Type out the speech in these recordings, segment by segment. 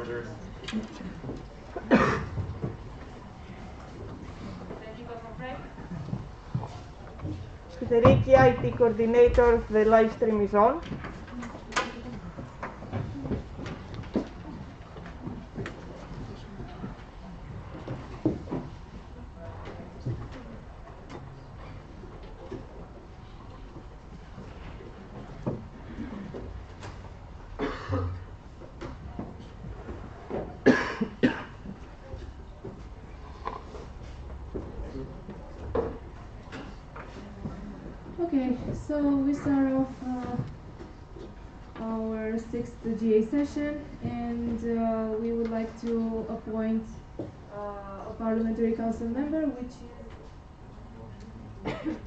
orders. Federici, IT coordinator, the live stream is on. Okay, so we start off our sixth GA session, and we would like to appoint a parliamentary council member, which is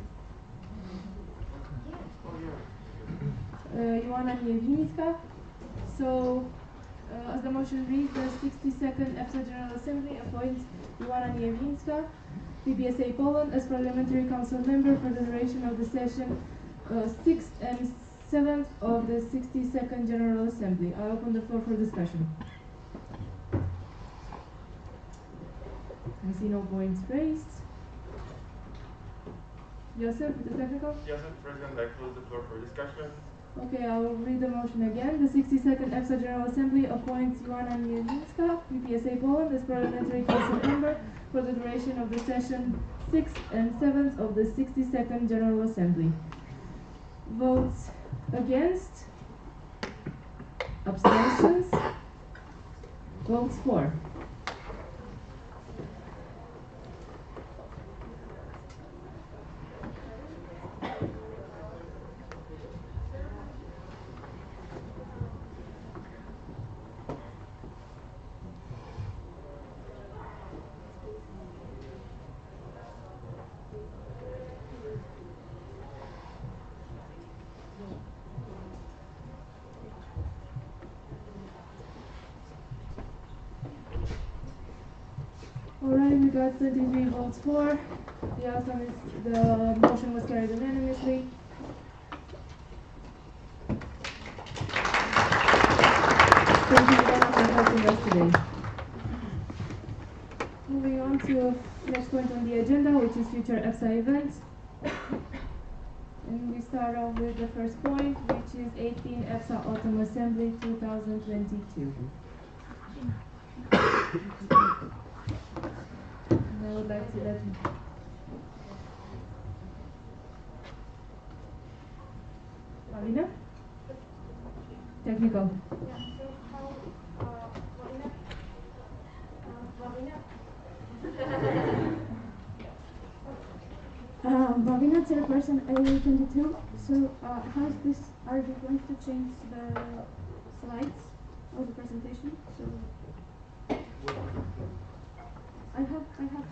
Ioana Niewinska. So, as the motion reads, the 62nd EPSA General Assembly appoints Ioana Niewinska, PPSA Poland, as Parliamentary Council member for the duration of the session 6th and 7th of the 62nd General Assembly. I open the floor for discussion. I see no points raised. Joseph, with the technical? Yes, Mr. President, I close the floor for discussion. Okay, I will read the motion again. The 62nd EPSA General Assembly appoints Ioana Niewinska, PPSA Poland, as Parliamentary Council member for the duration of the session 6th and 7th of the 62nd General Assembly. Votes against, abstentions, votes for. Alright, we got 33 votes for. The outcome is the motion was carried unanimously. Thank you again for helping us today. Moving on to next point on the agenda, which is future EPSA events. And we start off with the first point, which is 18 EPSA Autumn Assembly 2022. And I would like to let Marina? Technical. Yeah, so Marina, chairperson A22. So how's this? Are you going to change the slides of the presentation? So I have some.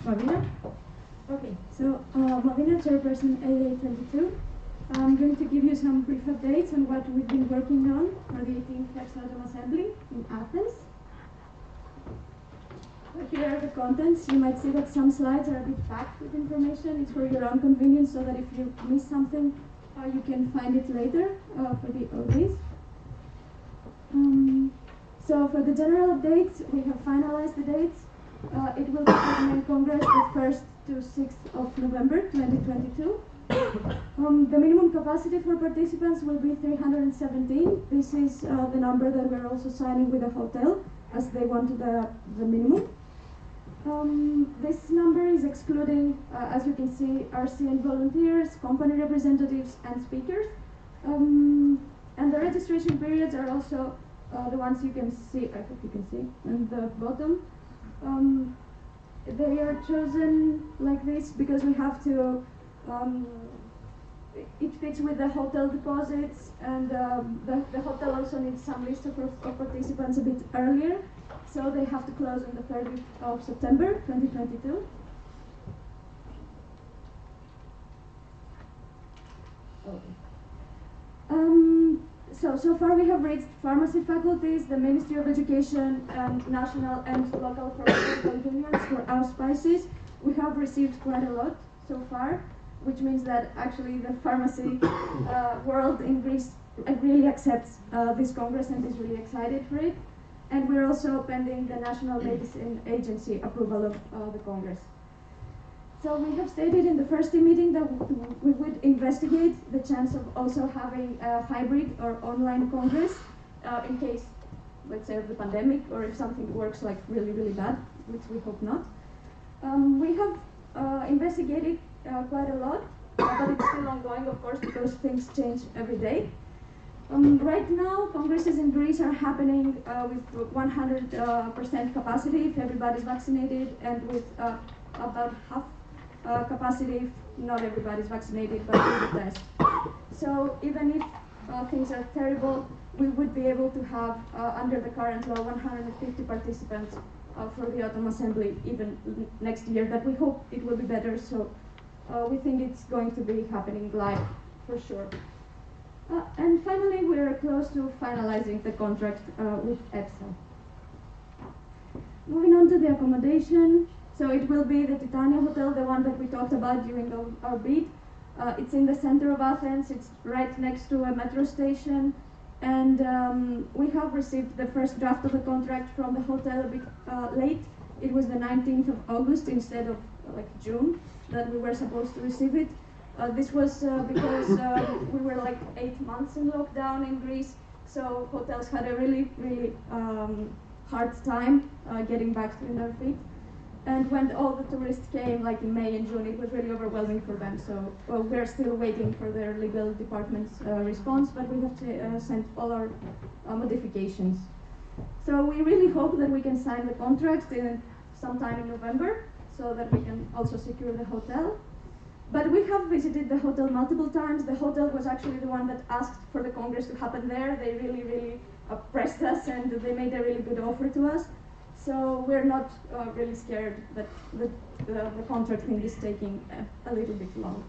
Marina? Okay, so Marina, chairperson AA22. I'm going to give you some brief updates on what we've been working on for the 18th EPSA General Assembly in Athens. here are the contents. You might see that some slides are a bit packed with information. It's for your own convenience, so that if you miss something, you can find it later for the ODs. So for the general updates, we have finalized the dates. It will be in Congress the 1st to 6th of November 2022. The minimum capacity for participants will be 317. This is the number that we're also signing with the hotel, as they wanted the minimum. This number is excluding, as you can see, RCN volunteers, company representatives, and speakers. And the registration periods are also the ones you can see, I hope you can see, at the bottom. They are chosen like this because we have to, it fits with the hotel deposits, and the hotel also needs some list of participants a bit earlier, so they have to close on the 30th of September 2022. Okay. So far we have reached pharmacy faculties, the Ministry of Education, and national and local pharmaceutical unions for our spices. We have received quite a lot so far, which means that actually the pharmacy world in Greece really accepts this Congress and is really excited for it. And we're also pending the National Medicine Agency approval of the Congress. So we have stated in the first meeting that we would investigate the chance of also having a hybrid or online Congress in case, let's say, of the pandemic, or if something works like really, really bad, which we hope not. We have investigated quite a lot, but it's still ongoing, of course, because things change every day. Right now, congresses in Greece are happening with 100% capacity if everybody's vaccinated, and with about half capacity if not everybody's vaccinated but with the test. So even if things are terrible, we would be able to have, under the current law, 150 participants for the Autumn Assembly even next year, that we hope it will be better, so we think it's going to be happening live for sure. And finally, we are close to finalizing the contract with EPSA. Moving on to the accommodation. So it will be the Titania Hotel, the one that we talked about during our bid. It's in the center of Athens. It's right next to a metro station. And we have received the first draft of the contract from the hotel a bit late. It was the 19th of August instead of like June that we were supposed to receive it. This was because we were like 8 months in lockdown in Greece, so hotels had a really, really hard time getting back to their feet. And when all the tourists came, like in May and June, it was really overwhelming for them. So we're still waiting for their legal department's response, but we have sent all our modifications. So we really hope that we can sign the contract sometime in November, so that we can also secure the hotel. But we have visited the hotel multiple times. The hotel was actually the one that asked for the Congress to happen there. They really, really pressed us, and they made a really good offer to us. So we're not really scared that the contract thing is taking a little bit long.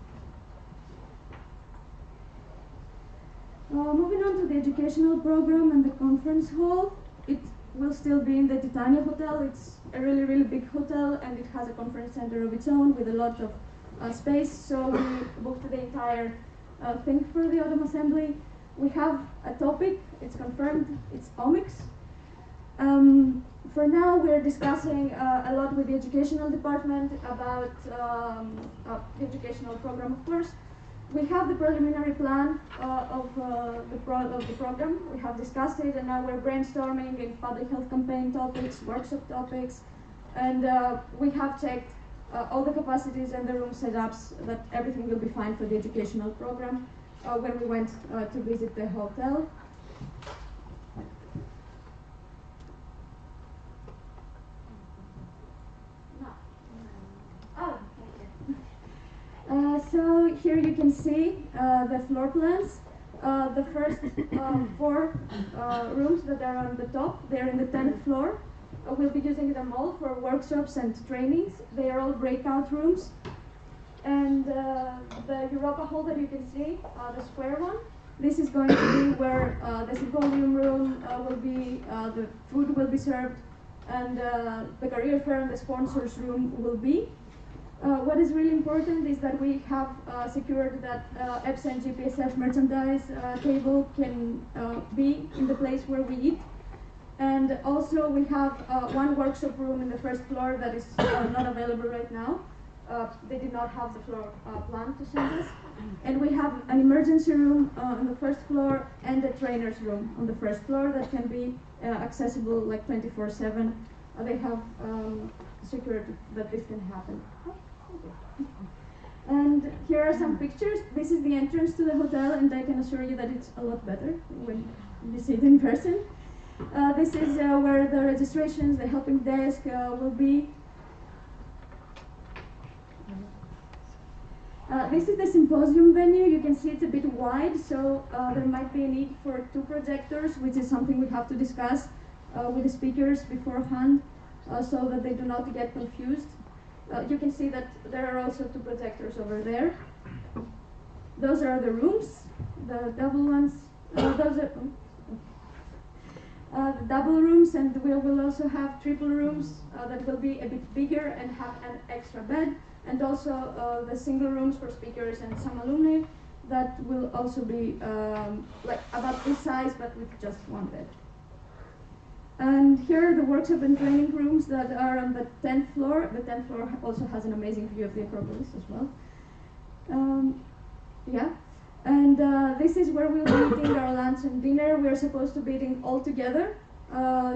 Moving on to the educational program and the conference hall. It will still be in the Titania Hotel. It's a really, really big hotel, and it has a conference center of its own with a lot of space, so we booked the entire thing for the Autumn Assembly. We have a topic, it's confirmed, it's omics. For now, we're discussing a lot with the educational department about the educational program, of course. We have the preliminary plan of the program. We have discussed it, and now we're brainstorming in public health campaign topics, workshop topics, and we have checked all the capacities and the room setups, that everything will be fine for the educational program when we went to visit the hotel. So here you can see the floor plans. The first 4 rooms that are on the top, they're in the 10th floor. We'll be using them all for workshops and trainings. They are all breakout rooms. And the Europa hall that you can see, the square one, this is going to be where the symposium room will be, the food will be served, and the career fair and the sponsors room will be. What is really important is that we have secured that EPSA and GPSF merchandise table can be in the place where we eat. And also we have one workshop room in the first floor that is not available right now. They did not have the floor plan to send us. And we have an emergency room on the first floor and a trainer's room on the first floor that can be accessible like 24/7. They have secured that this can happen. And here are some pictures. This is the entrance to the hotel, and I can assure you that it's a lot better when you see it in person. This is where the registrations, the helping desk will be. This is the symposium venue. You can see it's a bit wide, so there might be a need for 2 projectors, which is something we have to discuss with the speakers beforehand so that they do not get confused. You can see that there are also 2 projectors over there. Those are the rooms, the double ones. Those are the double rooms, and we will also have triple rooms that will be a bit bigger and have an extra bed, and also the single rooms for speakers and some alumni that will also be like about this size but with just 1 bed. And here are the workshop and training rooms that are on the 10th floor. The 10th floor also has an amazing view of the Acropolis as well. Yeah. And this is where we'll be eating our lunch and dinner. We're supposed to be eating all together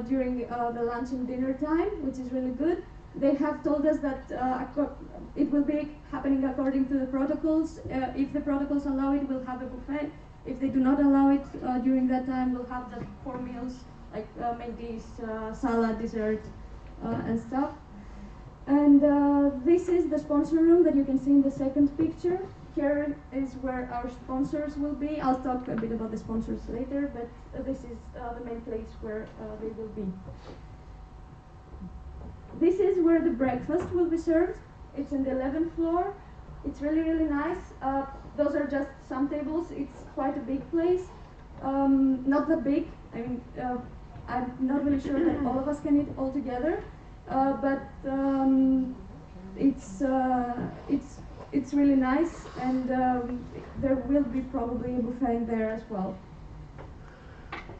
during the lunch and dinner time, which is really good. They have told us that it will be happening according to the protocols. If the protocols allow it, we'll have a buffet. If they do not allow it during that time, we'll have just 4 meals, like main dish, salad, dessert, and stuff. And this is the sponsor room that you can see in the second picture. Here is where our sponsors will be. I'll talk a bit about the sponsors later, but this is the main place where they will be. This is where the breakfast will be served. It's in the 11th floor. It's really, really nice. Those are just some tables. It's quite a big place. Not that big. I mean, I'm not really sure that all of us can eat all together, but it's really nice, and there will be probably a buffet in there as well.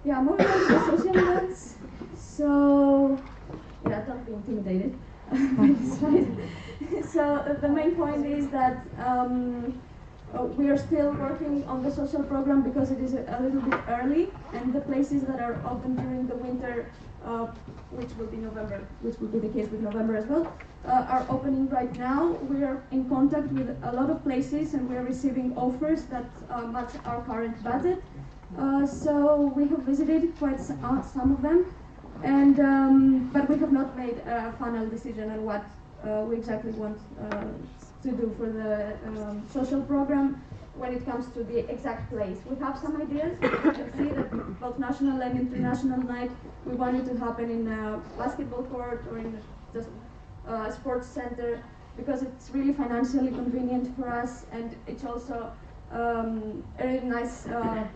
Yeah, moving on to the social events. So, yeah, don't be intimidated by this slide. So the main point is that we are still working on the social program because it is a little bit early, and the places that are open during the winter, which will be November, which will be the case with November as well, are opening right now. We are in contact with a lot of places, and we are receiving offers that match our current budget. So we have visited quite some of them, and but we have not made a final decision on what we exactly want to do for the social program when it comes to the exact place. We have some ideas. You can see that both national and international night, we want it to happen in a basketball court or in just a sports center, because it's really financially convenient for us, and it's also a really nice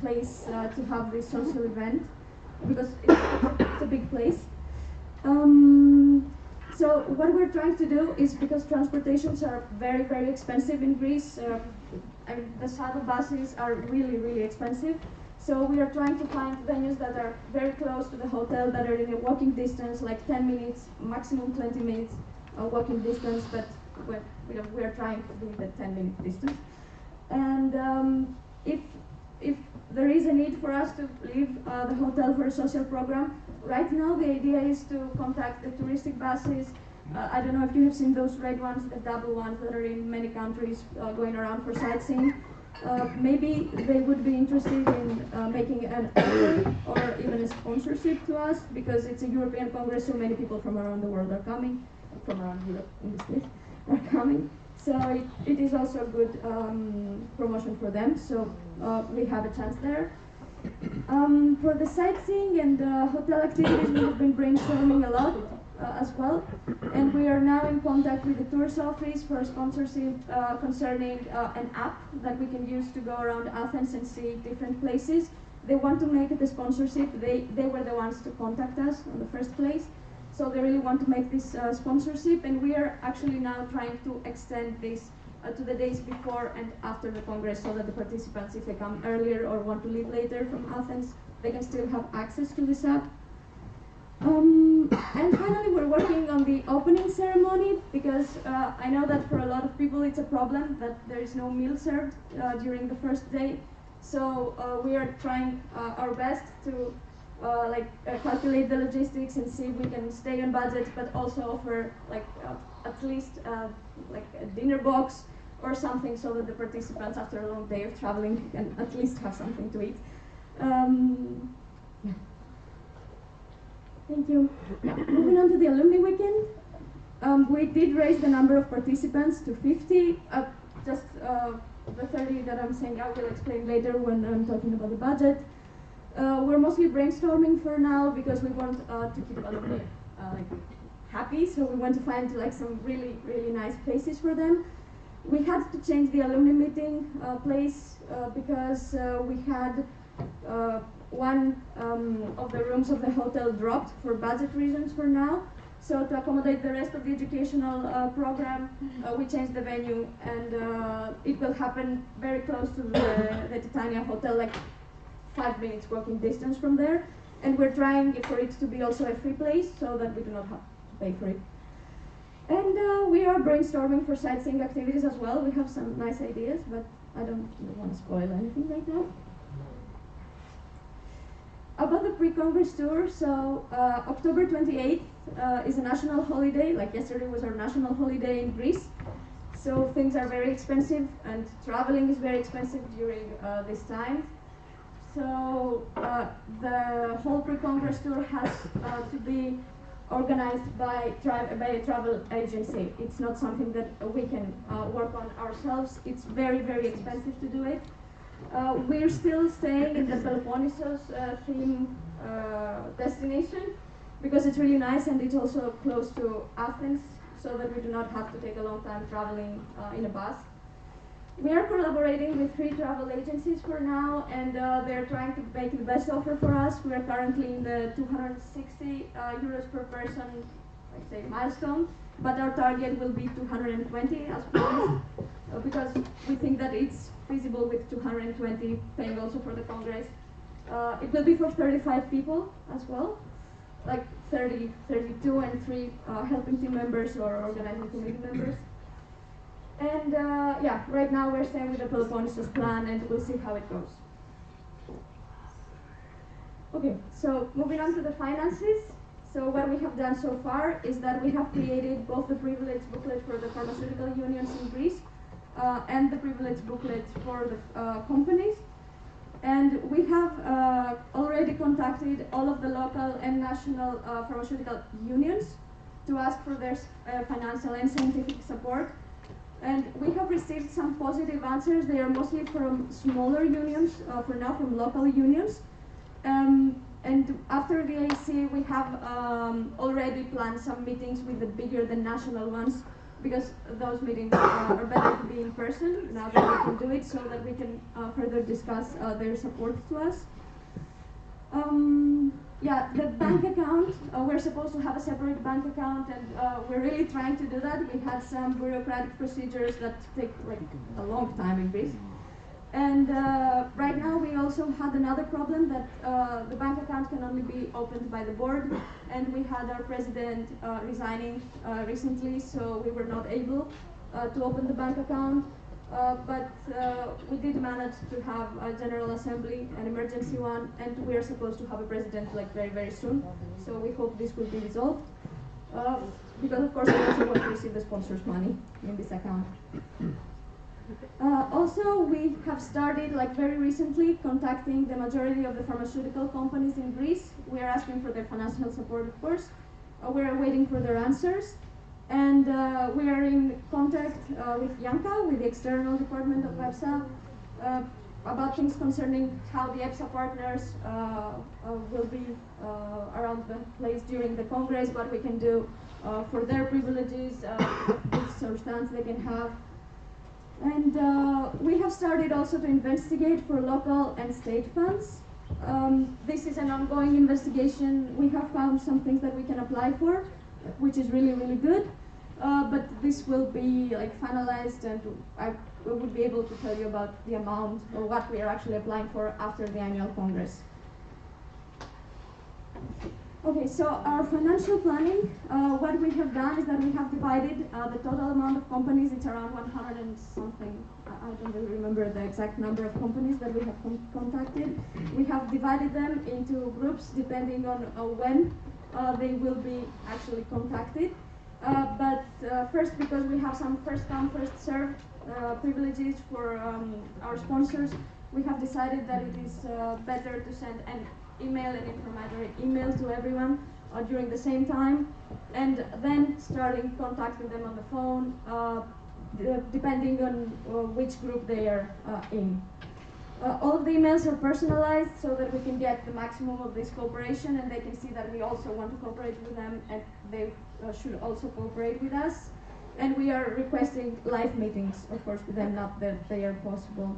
place to have this social event, because it's a big place. So what we're trying to do is, because transportations are very, very expensive in Greece, and the shuttle buses are really, really expensive. So we are trying to find venues that are very close to the hotel, that are in a walking distance, like 10 minutes, maximum 20 minutes walking distance, but we are trying to do the 10-minute distance. And if there is a need for us to leave the hotel for a social program, right now the idea is to contact the touristic buses. I don't know if you have seen those red ones, the double ones that are in many countries going around for sightseeing. Maybe they would be interested in making an offer or even a sponsorship to us, because it's a European Congress, so many people from around the world are coming, from around Europe in this case, are coming. So it is also a good promotion for them, so we have a chance there. For the sightseeing and hotel activities, we have been brainstorming a lot as well, and we are now in contact with the tours office for a sponsorship concerning an app that we can use to go around Athens and see different places. They want to make it a sponsorship. They were the ones to contact us in the first place. So they really want to make this sponsorship, and we are actually now trying to extend this to the days before and after the Congress, so that the participants, if they come earlier or want to leave later from Athens, they can still have access to this app. And finally, we're working on the opening ceremony, because I know that for a lot of people it's a problem that there is no meal served during the first day. So we are trying our best to calculate the logistics and see if we can stay on budget, but also offer at least like a dinner box or something, so that the participants, after a long day of traveling, can at least have something to eat. Yeah. Thank you. Moving on to the Alumni Weekend. We did raise the number of participants to 50. The 30 that I'm saying I will explain later when I'm talking about the budget. We're mostly brainstorming for now, because we want to keep alumni happy, so we want to find some really, really nice places for them. We had to change the alumni meeting place because we had one of the rooms of the hotel dropped for budget reasons for now. So to accommodate the rest of the educational program, we changed the venue, and it will happen very close to the Titania Hotel, like 5 minutes walking distance from there. And we're trying for it to be also a free place, so that we do not have to pay for it. And we are brainstorming for sightseeing activities as well. We have some nice ideas, but I don't want to spoil anything right now. About the pre-Congress tour, so October 28th is a national holiday. Like yesterday was our national holiday in Greece. So things are very expensive, and traveling is very expensive during this time. So the whole pre-Congress tour has to be organized by a travel agency. It's not something that we can work on ourselves. It's very, very expensive to do it. We're still staying in the Peloponnesos theme destination, because it's really nice, and it's also close to Athens, so that we do not have to take a long time traveling in a bus. We are collaborating with 3 travel agencies for now, and they're trying to make the best offer for us. We are currently in the 260 euros per person, let's say, milestone, but our target will be 220 as promised, because we think that it's feasible with 220, paying also for the Congress. It will be for 35 people as well, like 30, 32, and 3 helping team members or organizing committee members. And yeah, right now we're staying with the Peloponnesos plan, and we'll see how it goes. Okay, so moving on to the finances. So what we have done so far is that we have created both the privilege booklet for the pharmaceutical unions in Greece and the privilege booklet for the companies. And we have already contacted all of the local and national pharmaceutical unions to ask for their financial and scientific support. And we have received some positive answers. They are mostly from smaller unions, for now from local unions. And after the AEC, we have already planned some meetings with the bigger than national ones, because those meetings are better to be in person now that we can do it, so that we can further discuss their support to us. Yeah, the bank account, we're supposed to have a separate bank account, and we're really trying to do that. We had some bureaucratic procedures that take like a long time in Greece. And right now we also had another problem, that the bank account can only be opened by the board, and we had our president resigning recently, so we were not able to open the bank account. But we did manage to have a General Assembly, an emergency one, and we are supposed to have a president like very, very soon. So we hope this will be resolved. Because of course we also want to receive the sponsors' money in this account. Also, we have started, like very recently, contacting the majority of the pharmaceutical companies in Greece. We are asking for their financial support, of course. We are waiting for their answers. And we are in contact with Yanka, with the external department of EPSA, about things concerning how the EPSA partners will be around the place during the Congress, what we can do for their privileges, which substance they can have. And we have started also to investigate for local and state funds. This is an ongoing investigation. We have found some things that we can apply for, which is really, really good. But this will be like finalized, and I will be able to tell you about the amount or what we are actually applying for after the annual Congress. Okay, so our financial planning, what we have done is that we have divided the total amount of companies. It's around 100 and something. I don't really remember the exact number of companies that we have contacted. We have divided them into groups depending on when they will be actually contacted. But first, because we have some first come, first served privileges for our sponsors, we have decided that it is better to send an informatory email to everyone during the same time, and then starting contacting them on the phone, depending on which group they are in. All of the emails are personalized so that we can get the maximum of this cooperation, and they can see that we also want to cooperate with them, and they should also cooperate with us. And we are requesting live meetings, of course, with them, not that they are possible.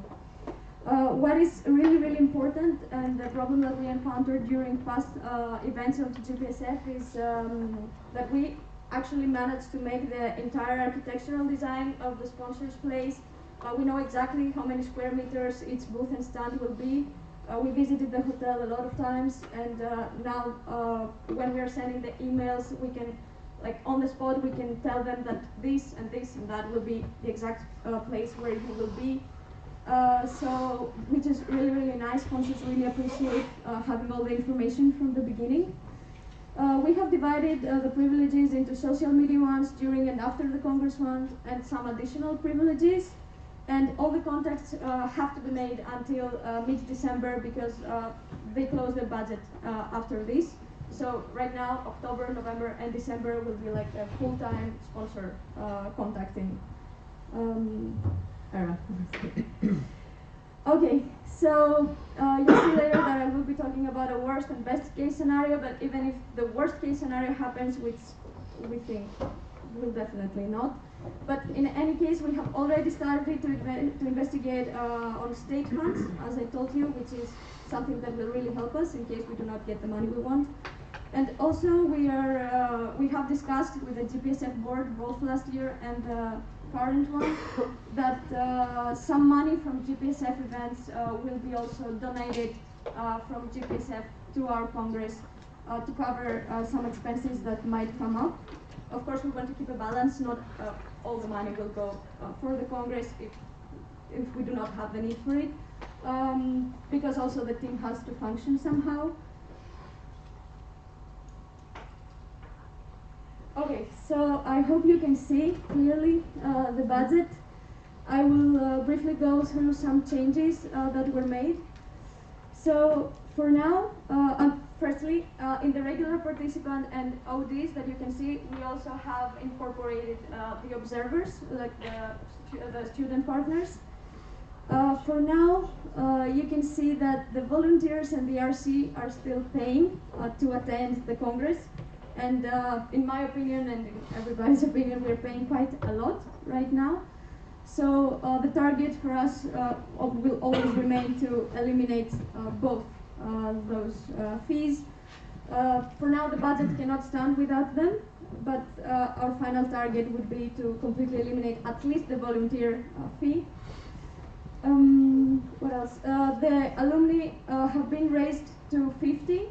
What is really, really important, and the problem that we encountered during past events of the GPSF is that we actually managed to make the entire architectural design of the sponsor's place. We know exactly how many square meters each booth and stand will be. We visited the hotel a lot of times, and now when we are sending the emails, we can, like on the spot, we can tell them that this and that will be the exact place where you will be. So, which is really, really nice. Sponsors really appreciate having all the information from the beginning. We have divided the privileges into social media ones, during and after the Congress ones, and some additional privileges. And all the contacts have to be made until mid-December, because they close their budget after this. So right now, October, November, and December will be like a full-time sponsor contacting era. Okay, so you'll see later that I will be talking about a worst and best case scenario, but even if the worst case scenario happens, which we think will definitely not. But in any case, we have already started to investigate on state funds, as I told you, which is something that will really help us in case we do not get the money we want. And also, we have discussed with the GPSF board both last year and the current one that some money from GPSF events will be also donated from GPSF to our Congress to cover some expenses that might come up. Of course, we want to keep a balance. Not all the money will go for the Congress if we do not have the need for it, because also the team has to function somehow. Okay, so I hope you can see clearly the budget. I will briefly go through some changes that were made. So for now, firstly, in the regular participant and ODs that you can see, we also have incorporated the observers, like the student partners. For now, you can see that the volunteers and the RC are still paying to attend the Congress. And in my opinion, and in everybody's opinion, we're paying quite a lot right now. So the target for us will always remain to eliminate both those fees. For now, the budget cannot stand without them, but our final target would be to completely eliminate at least the volunteer fee. What else? The alumni have been raised to 50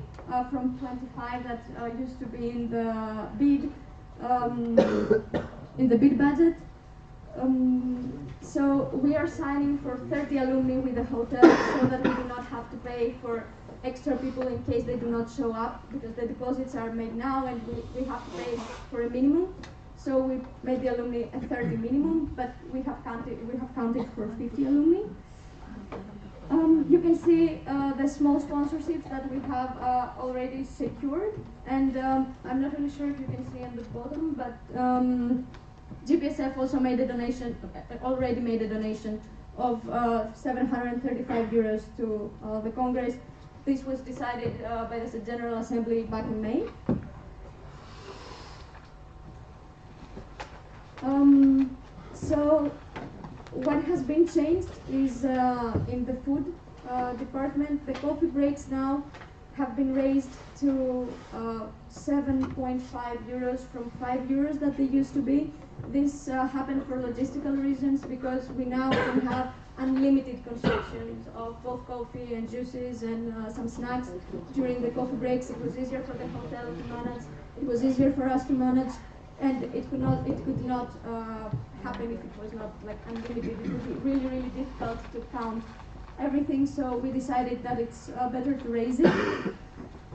from 25 that used to be in the bid budget. So we are signing for 30 alumni with the hotel so that we do not have to pay for extra people in case they do not show up, because the deposits are made now and we have to pay for a minimum. So we made the alumni a 30 minimum, but we have counted for 50 alumni. You can see the small sponsorships that we have already secured, and I'm not really sure if you can see on the bottom, but GPSF also made a donation, already made a donation of 735 euros to the Congress. This was decided by the General Assembly back in May. So what has been changed is in the food department, the coffee breaks now have been raised to 7.5 euros from 5 euros that they used to be. This happened for logistical reasons because we now can have unlimited consumption of both coffee and juices and some snacks during the coffee breaks. It was easier for the hotel to manage. It was easier for us to manage, and it could not happen if it was not like unlimited. It would be really, really difficult to count everything, so we decided that it's better to raise it.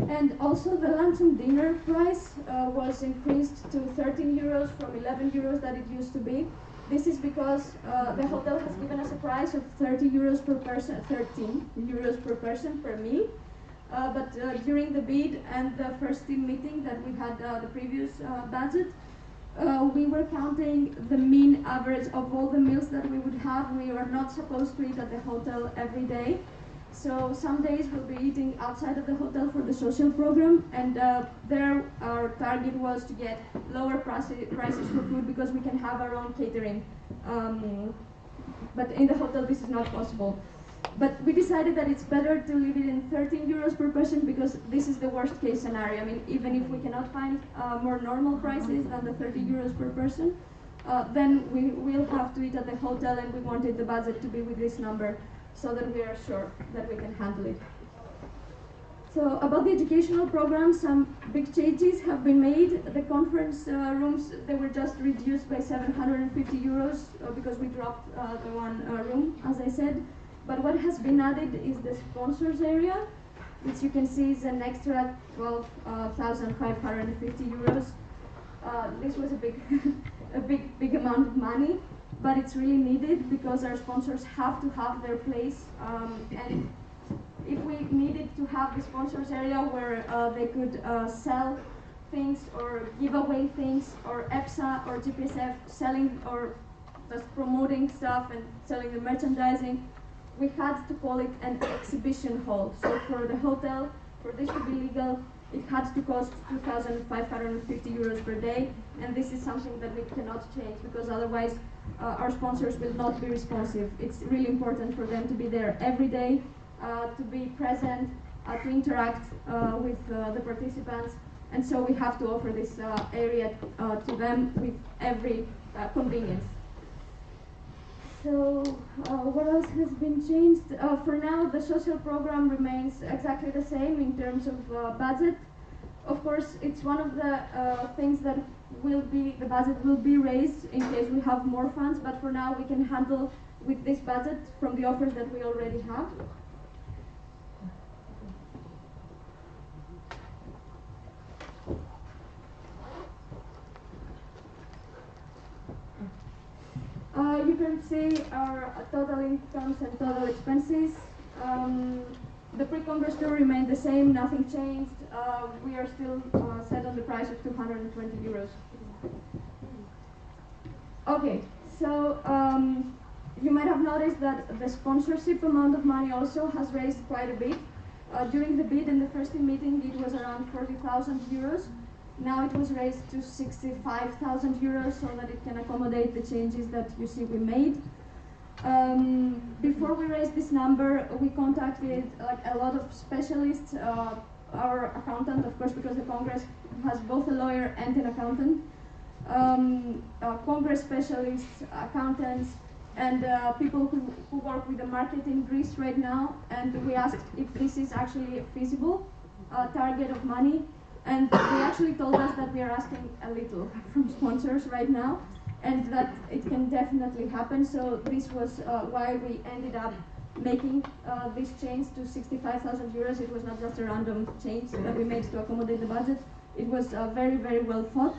And also the lunch and dinner price was increased to 13 euros from 11 euros that it used to be. This is because the hotel has given us a price of 13 euros per person per meal. But during the bid and the first team meeting that we had the previous budget, we were counting the mean average of all the meals that we would have. We are not supposed to eat at the hotel every day. So some days we'll be eating outside of the hotel for the social program, and there our target was to get lower prices for food because we can have our own catering. But in the hotel this is not possible. But we decided that it's better to leave it in 13 euros per person because this is the worst case scenario. I mean, even if we cannot find more normal prices than the 30 euros per person, then we will have to eat at the hotel, and we wanted the budget to be with this number so that we are sure that we can handle it. So about the educational program, some big changes have been made. The conference rooms, they were just reduced by 750 euros because we dropped the one room, as I said. But what has been added is the sponsors area, which you can see is an extra 12,550 euros. This was a big amount of money, but it's really needed because our sponsors have to have their place. And if we needed to have the sponsors area where they could sell things or give away things, or EPSA or GPSF selling or just promoting stuff and selling the merchandising, we had to call it an exhibition hall. So for the hotel, for this to be legal, it had to cost 2,550 euros per day, and this is something that we cannot change because otherwise our sponsors will not be responsive. It's really important for them to be there every day, to be present, to interact with the participants, and so we have to offer this area to them with every convenience. So what else has been changed? For now, the social program remains exactly the same in terms of budget. Of course, it's one of the things that the budget will be raised in case we have more funds, but for now we can handle with this budget from the offers that we already have. You can see our total incomes and total expenses. The pre-congress tour remained the same, nothing changed. We are still set on the price of 220 euros. Okay, so you might have noticed that the sponsorship amount of money also has raised quite a bit. During the bid and the first meeting, it was around 40,000 euros. Now it was raised to 65,000 euros so that it can accommodate the changes that you see we made. Before we raised this number, we contacted a lot of specialists, our accountant, of course, because the Congress has both a lawyer and an accountant, Congress specialists, accountants, and people who work with the market in Greece right now, and we asked if this is actually a feasible target of money. And they actually told us that we are asking a little from sponsors right now, and that it can definitely happen. So this was why we ended up making this change to 65,000 euros. It was not just a random change that we made to accommodate the budget. It was very, very well thought.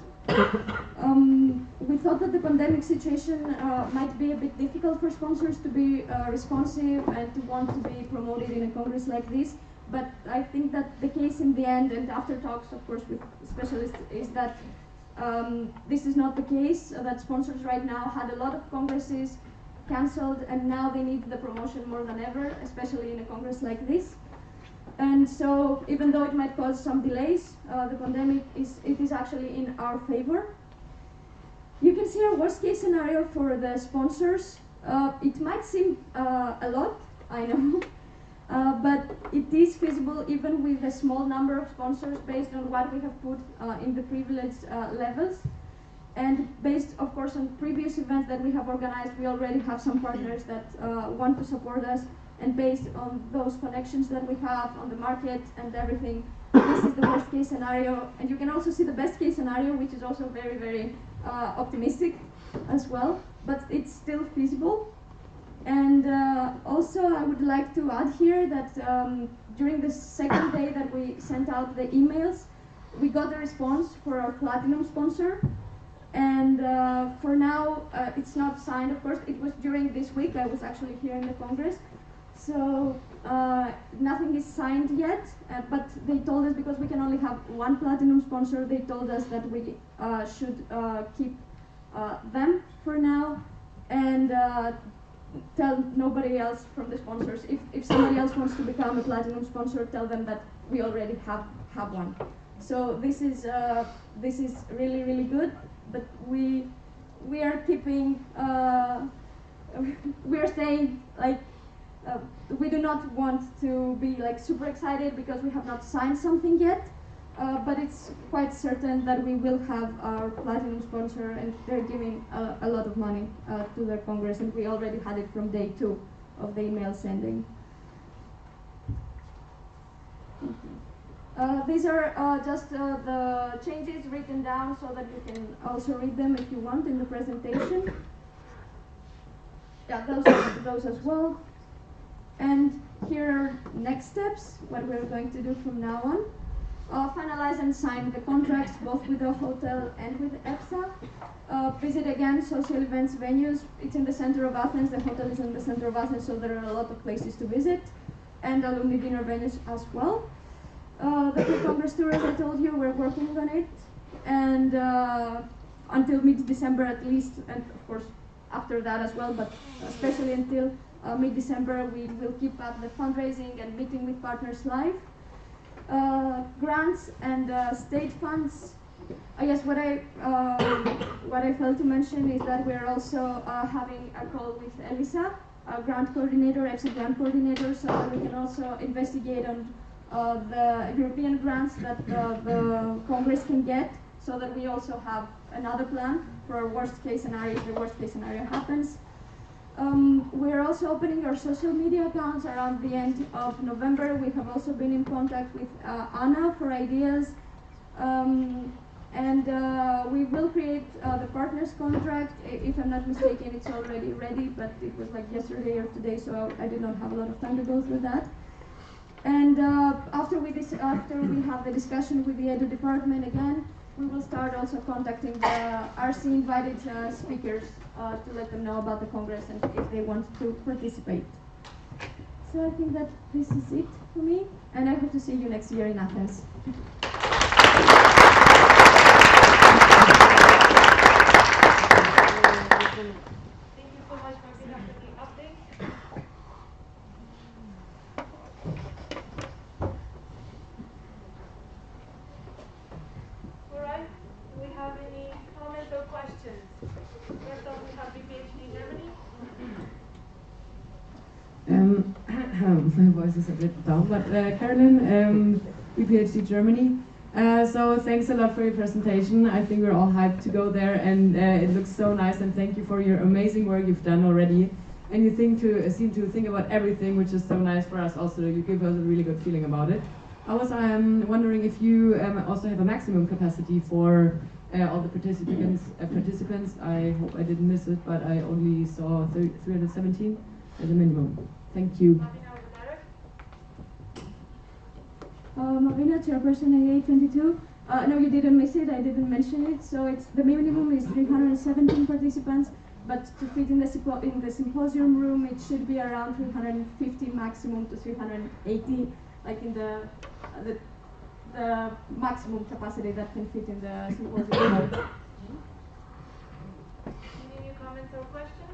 We thought that the pandemic situation might be a bit difficult for sponsors to be responsive and to want to be promoted in a congress like this. But I think that the case in the end, and after talks, of course, with specialists, is that this is not the case, that sponsors right now had a lot of congresses cancelled, and now they need the promotion more than ever, especially in a congress like this. And so, even though it might cause some delays, the pandemic is actually in our favor. You can see our worst case scenario for the sponsors. It might seem a lot, I know. But it is feasible even with a small number of sponsors based on what we have put in the privileged levels. And based, of course, on previous events that we have organized, we already have some partners that want to support us. And based on those connections that we have on the market and everything, this is the worst case scenario. And you can also see the best case scenario, which is also very, very optimistic as well. But it's still feasible. And also, I would like to add here that during the second day that we sent out the emails, we got a response for our platinum sponsor. And for now, it's not signed, of course. It was during this week. I was actually here in the Congress. So nothing is signed yet, but they told us, because we can only have one platinum sponsor, they told us that we should keep them for now and tell nobody else from the sponsors. If somebody else wants to become a platinum sponsor, tell them that we already have one. So this is really, really good, but we are keeping, we are saying, like, we do not want to be like super excited because we have not signed something yet, but it's quite certain that we will have our platinum sponsor, and they're giving a lot of money to their Congress, and we already had it from day 2 of the email sending. These are just the changes written down so that you can also read them if you want in the presentation. Yeah, those as well. And here are next steps, what we're going to do from now on. Finalize and sign the contracts both with the hotel and with EPSA. Visit again social events venues. It's in the center of Athens. The hotel is in the center of Athens, so there are a lot of places to visit. And alumni dinner venues as well. The pre-Congress tour, as I told you, we're working on it. And until mid-December at least, and of course after that as well, but especially until mid-December, we will keep up the fundraising and meeting with partners live. Grants and state funds. I guess what I failed to mention is that we're also having a call with Elisa, a grant coordinator, EPSA grant coordinator, so that we can also investigate on the European grants that the Congress can get, so that we also have another plan for our worst case scenario if the worst case scenario happens. We're also opening our social media accounts around the end of November. We have also been in contact with Anna for ideas. And we will create the partners contract. If I'm not mistaken, it's already ready, but it was like yesterday or today, so I did not have a lot of time to go through that. And after we have the discussion with the Edu department again, we will start also contacting the RC invited speakers to let them know about the Congress and if they want to participate. So I think that this is it for me, and I hope to see you next year in Athens. Thank you so much, Martina, for the update. All right, do we have any comments or questions? First off, we have BPHD Germany. My voice is a bit down, but Carolyn, EPSA Germany. So thanks a lot for your presentation. I think we're all hyped to go there, and it looks so nice. And thank you for your amazing work you've done already. And you seem to think about everything, which is so nice for us. Also, you give us a really good feeling about it. I was wondering if you also have a maximum capacity for all the participants. I hope I didn't miss it, but I only saw 317 as a minimum. Thank you. Marina, chairperson AA22. No, you didn't miss it. I didn't mention it. So it's the minimum is 317 participants, but to fit in the symposium room, it should be around 350 maximum to 380, like in the maximum capacity that can fit in the symposium room. Any new comments or questions?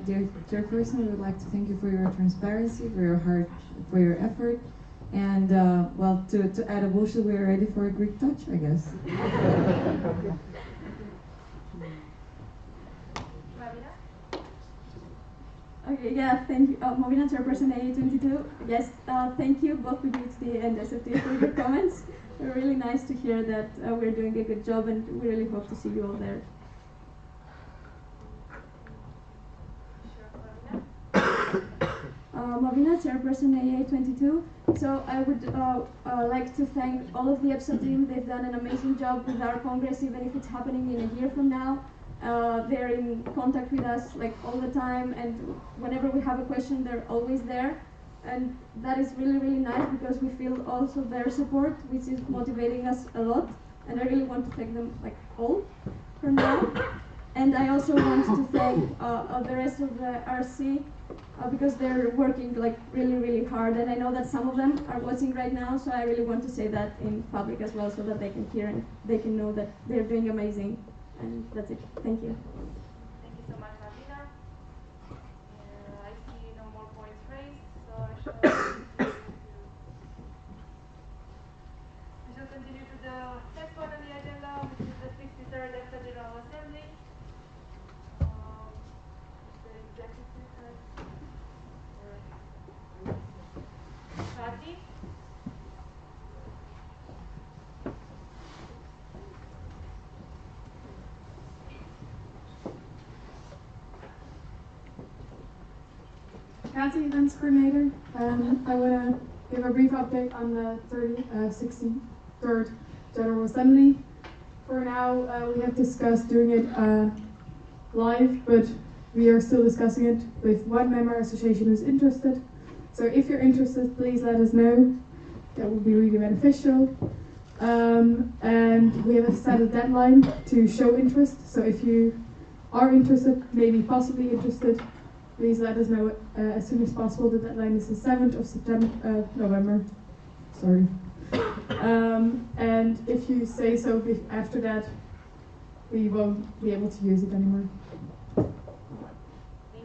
Dear Chairperson, we would like to thank you for your transparency, for your effort, And well, to add a bullshit, we're ready for a Greek touch, I guess. Okay, yeah, thank you. Moving on, Chairperson AA22. Yes, thank you both PhD and SFT for your comments. They're really nice to hear that we're doing a good job, and we really hope to see you all there. Moving on, Chairperson AA22. So I would like to thank all of the EPSA team. They've done an amazing job with our Congress, even if it's happening in a year from now. They're in contact with us like all the time, and whenever we have a question, they're always there. And that is really, really nice because we feel also their support, which is motivating us a lot. And I really want to thank them like all for now. And I also want to thank the rest of the RC because they're working like really, really hard. And I know that some of them are watching right now, so I really want to say that in public as well, so that they can hear and they can know that they're doing amazing. And that's it. Thank you. Thank you so much, Martina. I see no more points raised, so I shall continue to the next one on the agenda, which is the 63rd EPSA General Assembly. The executive Kati. Kati, Events Coordinator. I want to give a brief update on the 63rd General Assembly. For now, we have discussed doing it live, but we are still discussing it with one member association who's interested. So if you're please let us know. That would be really beneficial. And we have set a deadline to show interest. So if you are interested, maybe possibly interested, please let us know as soon as possible. The deadline is the 7th of November. Sorry. And if you say so after that, we won't be able to use it anymore. Thank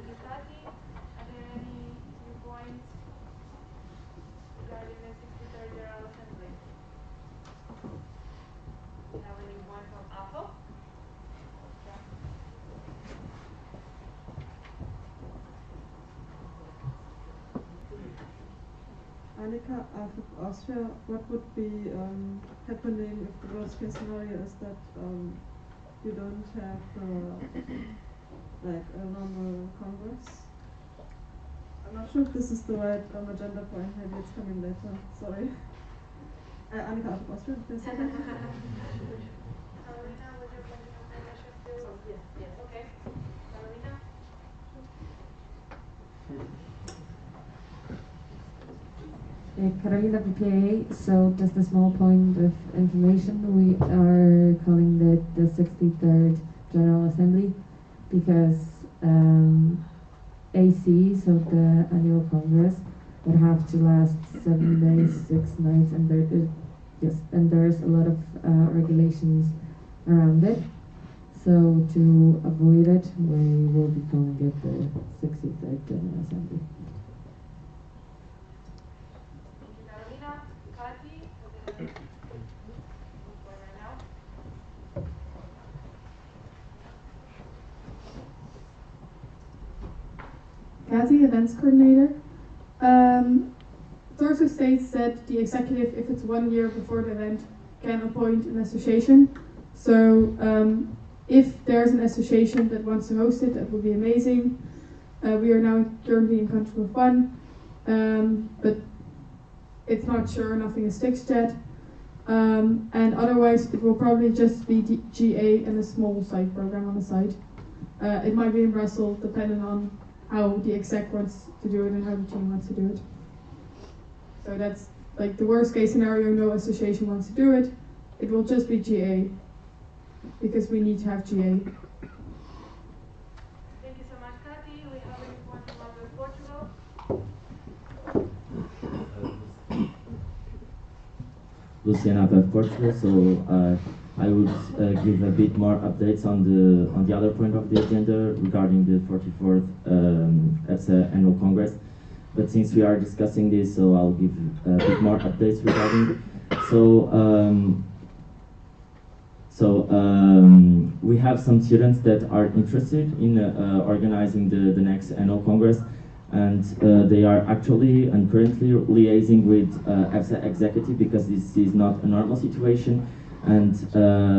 you, Kati. Are there any new points regarding the 63rd General Assembly? Do you have any point from AFO? Annika, out of Austria, what would be happening if the worst case scenario is that you don't have like a normal Congress? I'm not sure if this is the right agenda point, maybe it's coming later, sorry. Annika, out of Austria, did I say that? Carolina, was your point of information still? Yes. Okay. Carolina? Carolina PPA, so just a small point of information. We are calling it the 63rd General Assembly because AC, so the annual Congress, would have to last 7 days, 6 nights, and there's a lot of regulations around it. So to avoid it, we will be calling it the 63rd General Assembly. Kati, Events Coordinator. Torso states that the executive, if it's 1 year before the event, can appoint an association. So if there's an association that wants to host it, that would be amazing. We are now currently in contact with one, but it's not sure, nothing is fixed yet. And otherwise, it will probably just be GA and a small side program on the side. It might be in Brussels, depending on how the exec wants to do it and how the team wants to do it. So that's like the worst case scenario, no association wants to do it. It will just be GA, because we need to have GA. Thank you so much, Kati. We have a report from Portugal. Luciana of Portugal, so I would give a bit more updates on the other point of the agenda regarding the 44th EPSA Annual Congress. but since we are discussing this, so I'll give a bit more updates regarding. We have some students that are interested in organizing the next annual Congress, and they are actually and currently liaising with EPSA executive, because this is not a normal situation, and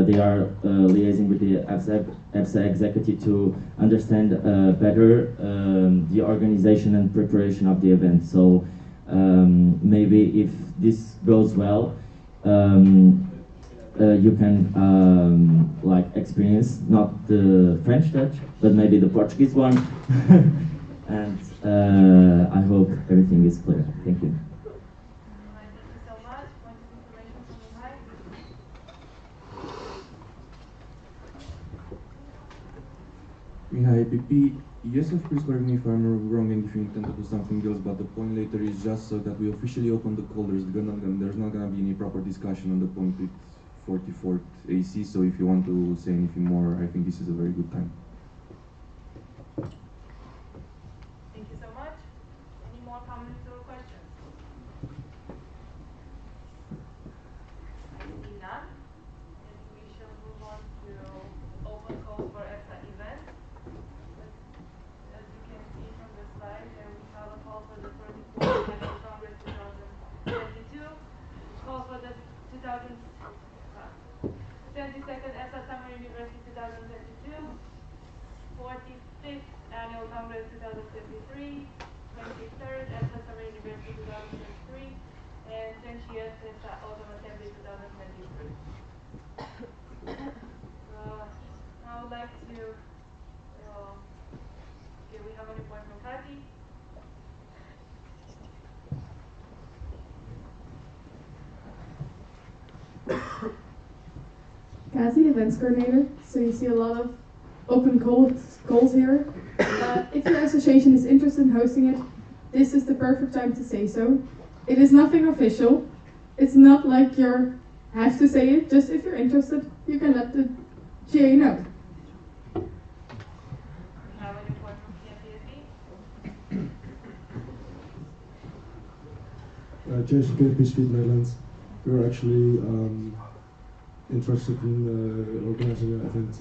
they are liaising with the EPSA executive to understand better the organization and preparation of the event. So maybe if this goes well, you can like experience not the French Dutch, but maybe the Portuguese one. And I hope everything is clear. Thank you. Thank you so much. Point of information from Mihai. Mihai, PP, Yusuf, please correct me if I'm wrong and if you intend to do something else, but the point later is just so that we officially open the call. There's not going to be any proper discussion on the point with 44th AC, so if you want to say anything more, I think this is a very good time. Thank you so much. Any more comments or questions? I see none. And we shall move on to open call for EPSA events. As you can see from the slide, we have a call for the 34th Annual Congress 2022, call for the 22nd EPSA Summer University 2022, 45th Annual Congress 2023, 23rd EPSA Summer University 2023, and 20th EPSA Autumn Assembly 2023. I would like to, okay, we have a report from Kati. Cassie, events coordinator. So you see a lot of open calls here. If your association is interested in hosting it, this is the perfect time to say so. It is nothing official. It's not like you have to say it. Just if you're interested, you can let the GA know. We have a report from PNPSB. Jason K. Speed Netherlands. We're actually interested in organizing an event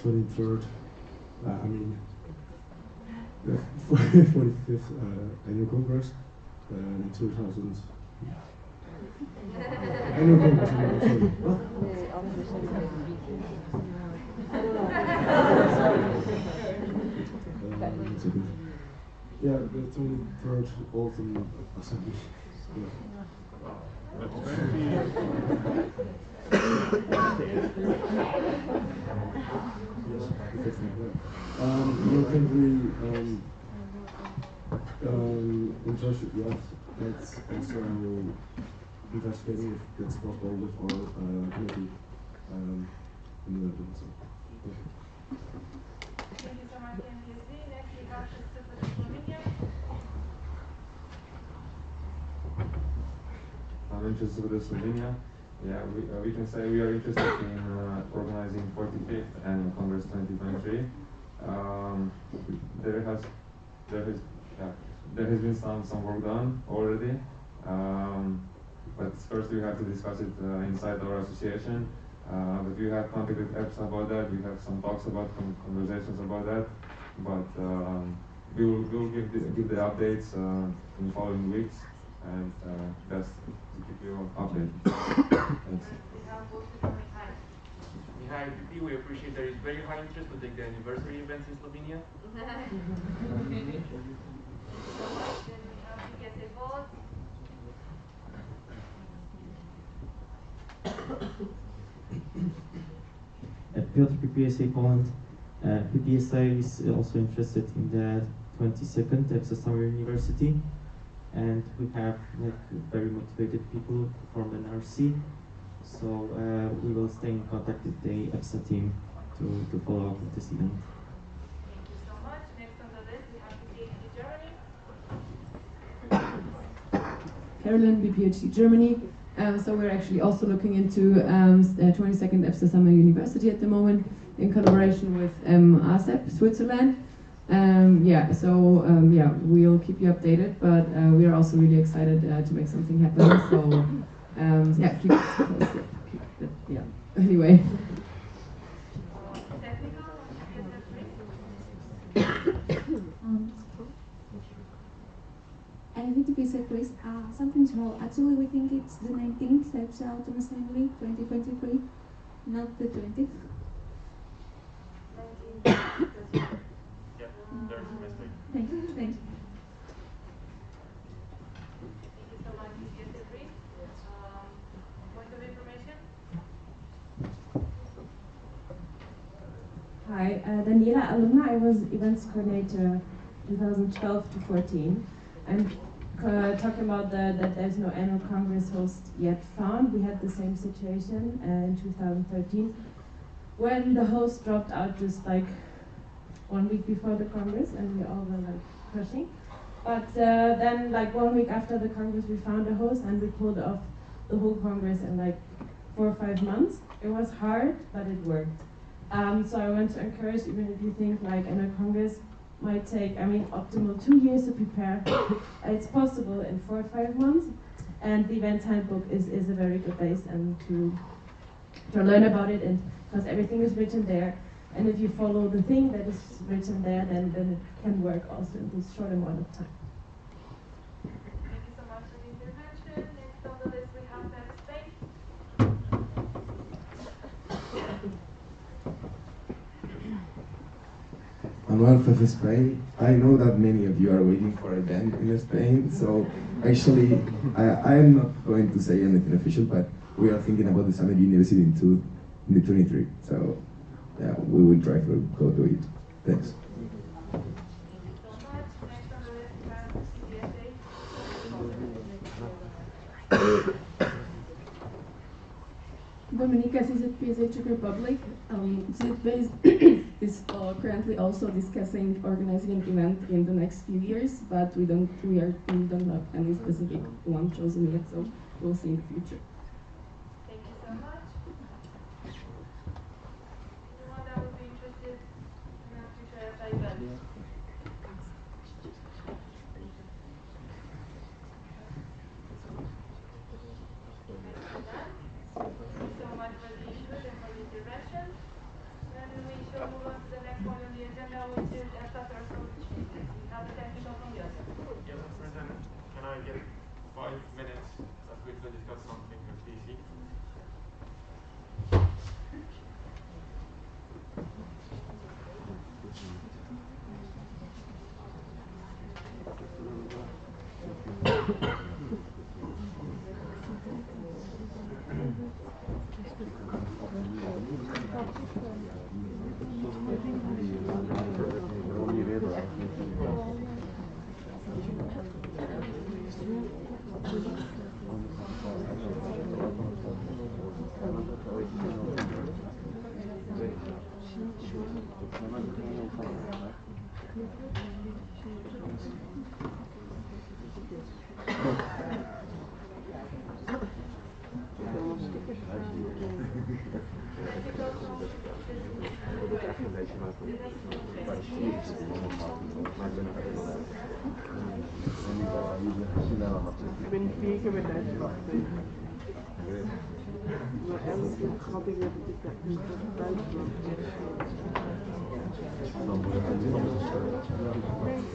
23rd, the 45th Annual Congress in 2000. Annual Congress, sorry. Yeah, the 23rd Autumn Assembly. Yeah. We're currently interested yet. That's also investigating if that's possible with our committee in the Netherlands. Thank you so much, PNPSB. Next, we have Slovenia. I'm interested with Slovenia. Yeah, we can say we are interested in organizing 45th Annual Congress 2023. There has been some work done already, but first we have to discuss it inside our association. But we have contacted EPSA about that. We have some talks about conversations about that. But we will give the updates in the following weeks, and just to keep you updated. Thanks. Mihai, PP, we appreciate there is very high interest to take the anniversary events in Slovenia. Thank you so much. Then we have to get a vote. Piotr, PPSA Poland. PPSA is also interested in the 22nd EPSA Summer University, and we have very motivated people from NRC, so we will stay in contact with the EPSA team to follow up with this event. Thank you so much. Next on the list we have PPHD Germany. Carolyn, BPHD Germany. So we're actually also looking into the 22nd EPSA Summer University at the moment in collaboration with ASEP Switzerland. Yeah, so yeah, we'll keep you updated, but we are also really excited to make something happen. So yeah, keep it posted. Yeah. Anyway. Anything to be said, please? Something small. Actually, we think it's the 19th EPSA Autumn Assembly 2023, not the 20th. Yeah, there's a mistake. Thank you. Thank you. Thank you so much, EPSA Brief. Point of information? Hi, Daniela, alumni. I was events coordinator 2012 to 14. And talking about that there's no annual Congress host yet found. We had the same situation in 2013 when the host dropped out just like 1 week before the Congress, and we all were like crushing. But then like 1 week after the Congress we found a host and we pulled off the whole Congress in like 4 or 5 months. It was hard, but it worked. So I want to encourage, even if you think like annual Congress might take, optimal 2 years to prepare. It's possible in 4 or 5 months, and the event handbook is a very good base and to learn about it, and because everything is written there, and if you follow the thing that is written there, then it can work also in this short amount of time. Thank you so much for the intervention. Next on the list we have next Spain. Manuel from Spain. I know that many of you are waiting for a event in Spain, so actually I'm not going to say anything official, but we are thinking about the Summit University in 2023. So yeah, we will try to go to it. Thanks. Dominica CZPSA Czech Republic. CZPS is currently also discussing organizing an event in the next few years, but we don't have any specific one chosen yet, so we'll see in the future. Thank you so much. Anyone that would be interested in a future EPSA event? Thank you so much for the input and for the intervention. Then we shall move on to the next point on the agenda, which is EPSA TORSO, now the technical from Joseph. Yeah, Mr. President, can I get 5 minutes to quickly discuss something with PC?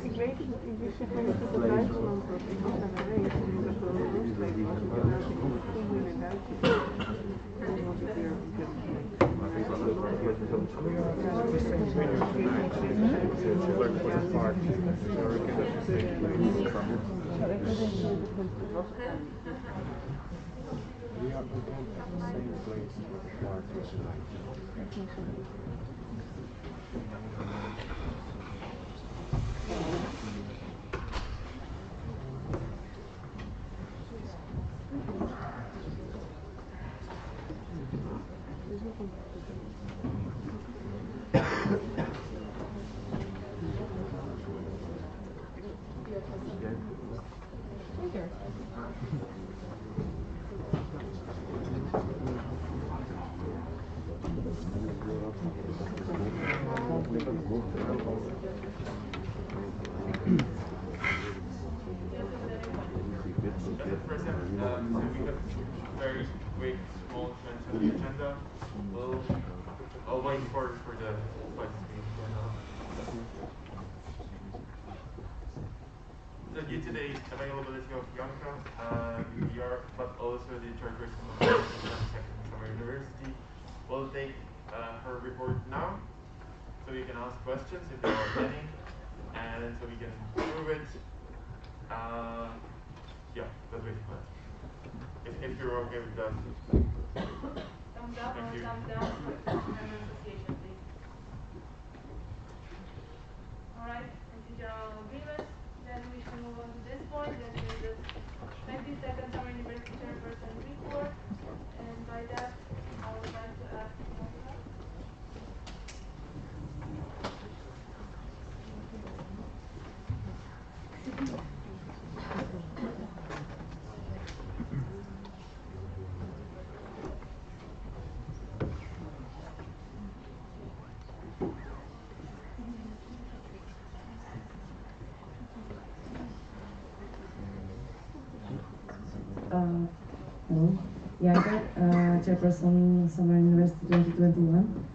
Ik weet het, ik wist niet wanneer het op Duitsland was. Ik was daar geweest en dat was een rustweek was. Ik ben net in Duitsland. En dan was ik weer present. So we got very quick, small mention of the agenda. I'll wait for the slides to be So due to the availability of Bianca, but also the chairperson of the Second Summer University, we'll take her report now, so you can ask questions if there are any, and so we can prove it. Yeah, that's basically it. If you're okay with that. Thumbs up or thumbs down for member association, please. Alright, thank you, general agreement. Then we should move on to this point. That is the 22nd Summer University Chairperson report. And by that, I would like to ask Monica. Hello, Bianca, Chairperson Summer University 2021.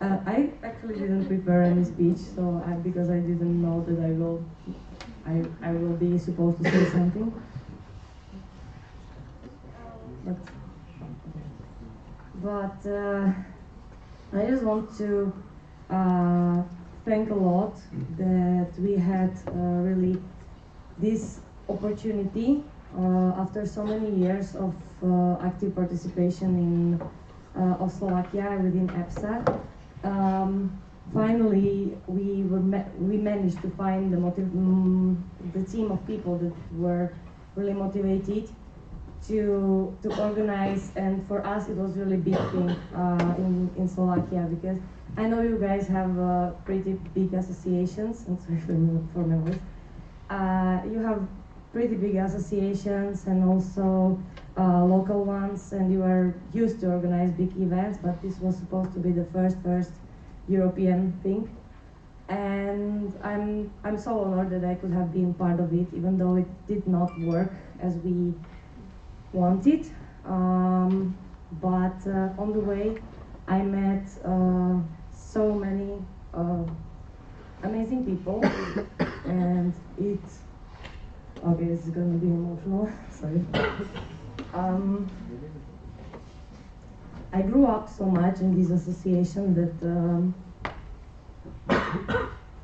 I actually didn't prepare any speech, so because I didn't know that I will be supposed to say something. But I just want to thank a lot that we had really this opportunity after so many years of active participation of Slovakia within EPSA. Finally, we managed to find the team of people that were really motivated to organize, and for us it was really big thing in Slovakia, because I know you guys have pretty big associations. I'm sorry for my voice. You have pretty big associations and also local ones, and you are used to organize big events, but this was supposed to be the first European thing, and I'm so honored that I could have been part of it, even though it did not work as we wanted. But on the way, I met so many amazing people, and okay, this is gonna be emotional. Sorry. I grew up so much in this association that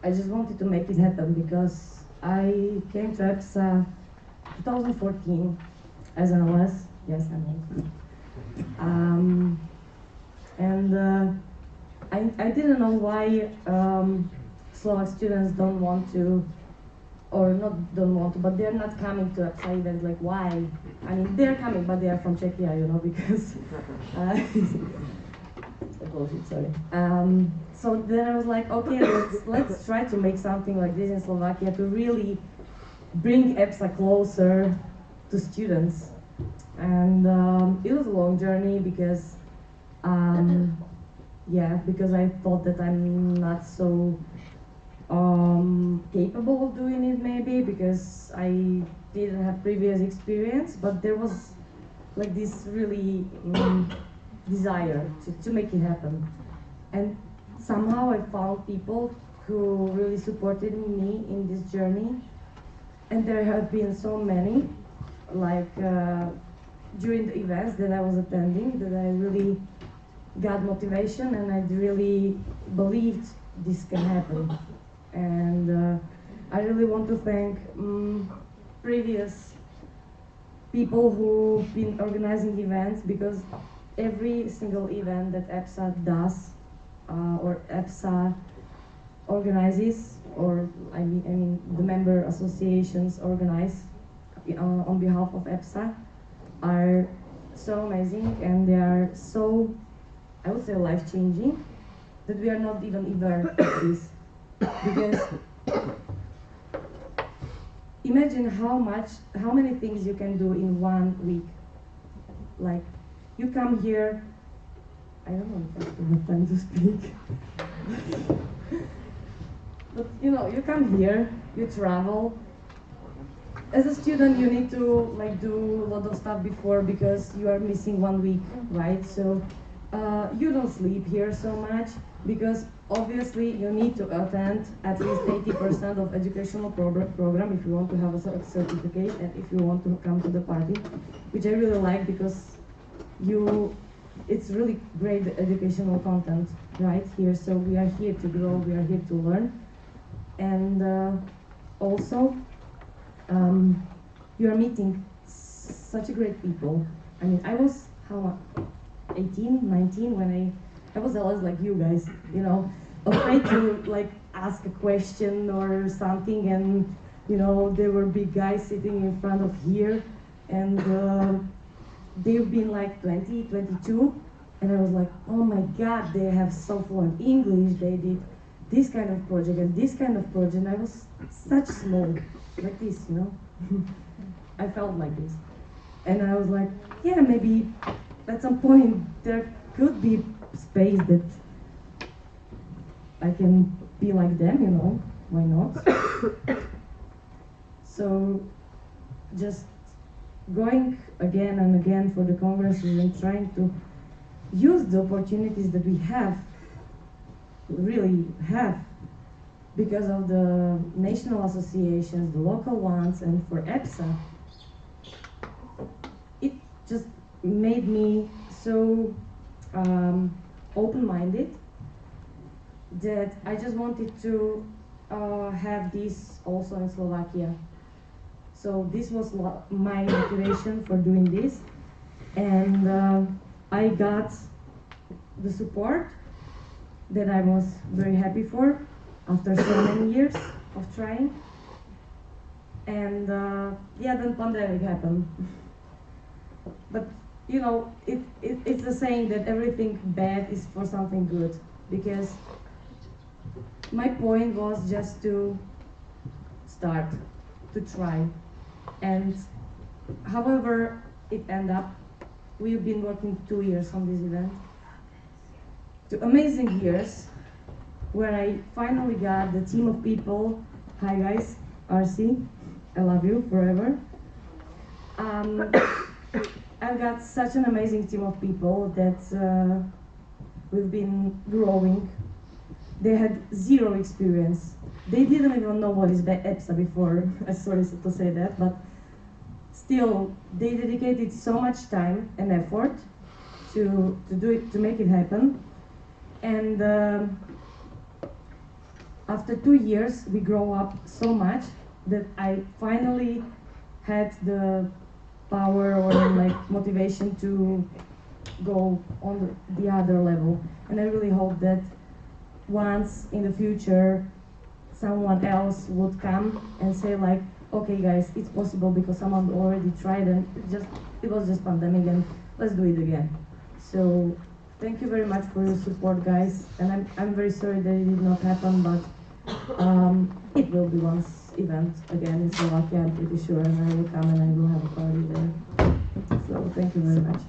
I just wanted to make it happen, because I came to EPSA 2014 as an OS. Yes, I'm old. And I didn't know why Slovak students don't want to, or not don't want to, but they're not coming to EPSA events. Like, why? I mean, they're coming, but they are from Czechia, because bullshit, sorry. So then I was like, okay, let's try to make something like this in Slovakia to really bring EPSA closer to students. And it was a long journey, because because I thought that I'm not so capable of doing it, maybe because I didn't have previous experience, but there was like this really desire to make it happen. And somehow I found people who really supported me in this journey, and there have been so many, like during the events that I was attending, that I really got motivation, and I really believed this can happen. And I really want to thank previous people who've been organizing events, because every single event that EPSA does or EPSA organizes, or I mean the member associations organize on behalf of EPSA, are so amazing, and they are so, I would say, life-changing, that we are not even aware of this. Because imagine how many things you can do in 1 week. Like, you come here, I don't know if I have time to speak. But you come here, you travel, as a student, you need to like do a lot of stuff before because you are missing 1 week, right? So you don't sleep here so much because obviously you need to attend at least 80% of educational program if you want to have a certificate and if you want to come to the party, which I really like because it's really great educational content right here. So we are here to grow, we are here to learn, and also you are meeting such a great people. I mean, I was 18, 19 when I was always like you guys, you know, afraid to like ask a question or something, and you know there were big guys sitting in front of here, and they've been like 20, 22, and I was like, oh my god, they have so fluent English, they did this kind of project and this kind of project, and I was such small, like this, you know. I felt like this, and I was like, yeah, maybe at some point there could be space that I can be like them, you know, why not? So just going again and again for the congresses and trying to use the opportunities that we really have, because of the national associations, the local ones, and for EPSA, it just made me so open-minded that I just wanted to have this also in Slovakia. So this was my motivation for doing this, and I got the support that I was very happy for after so many years of trying. And yeah, then pandemic happened. But you know, it's a saying that everything bad is for something good, because my point was just to start, to try. And however it ended up, we've been working 2 years on this event. 2 amazing years, where I finally got the team of people. Hi guys, RC, I love you forever. I've got such an amazing team of people that we've been growing. They had zero experience. They didn't even know what is EPSA before. I'm sorry to say that, but still, they dedicated so much time and effort to do it, to make it happen. And after 2 years, we grow up so much that I finally had the power or like motivation to go on the other level. And I really hope that once in the future someone else would come and say like, okay guys, it's possible because someone already tried, and it was just pandemic, and let's do it again. So thank you very much for your support, guys, and I'm very sorry that it did not happen, but it will be once event again in Slovakia, I'm pretty sure, and I will come and I will have a party there. So thank you very much.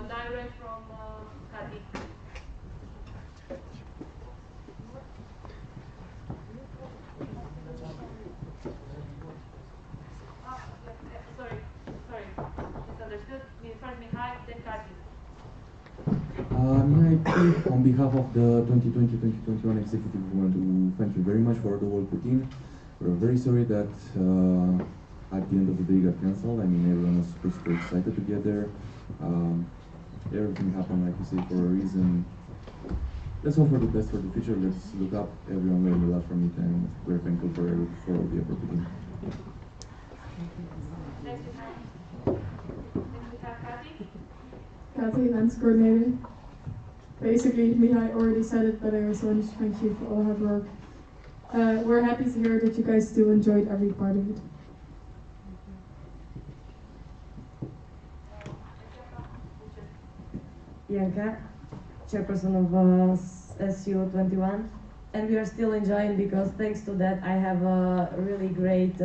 Direct from Kati. Sorry, misunderstood. First Mihai, then Kati. Mihai, on behalf of the 2020-2021 executive, we want to thank you very much for the work put in. We're very sorry that at the end of the day got cancelled. I mean, everyone was super excited to get there. Everything happened, like you say, for a reason. Let's hope for the best for the future. Let's look up. Everyone learned a lot from it, and we're thankful for all the effort put in. Next we have Kati. Kathy, events coordinator. Basically, Mihai already said it, but I also want to thank you for all hard work. We're happy to hear that you guys still enjoyed every part of it. Bianca, chairperson of SU21, and we are still enjoying because thanks to that I have a really great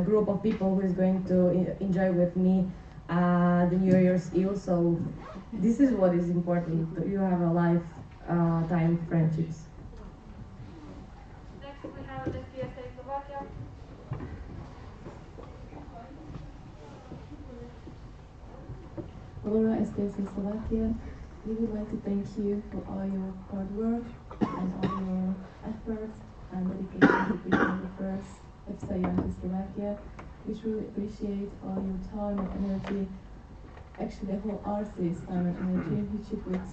group of people who is going to enjoy with me the New Year's Eve. So this is what is important. You have a lifetime friendships. Next we have the EPSA Slovakia. Laura, SPSA Slovakia, we would like to thank you for all your hard work and all your efforts and dedication to become the first EPSA Young in Slovakia. We truly appreciate all your time and energy, actually the whole RC's time and energy which you put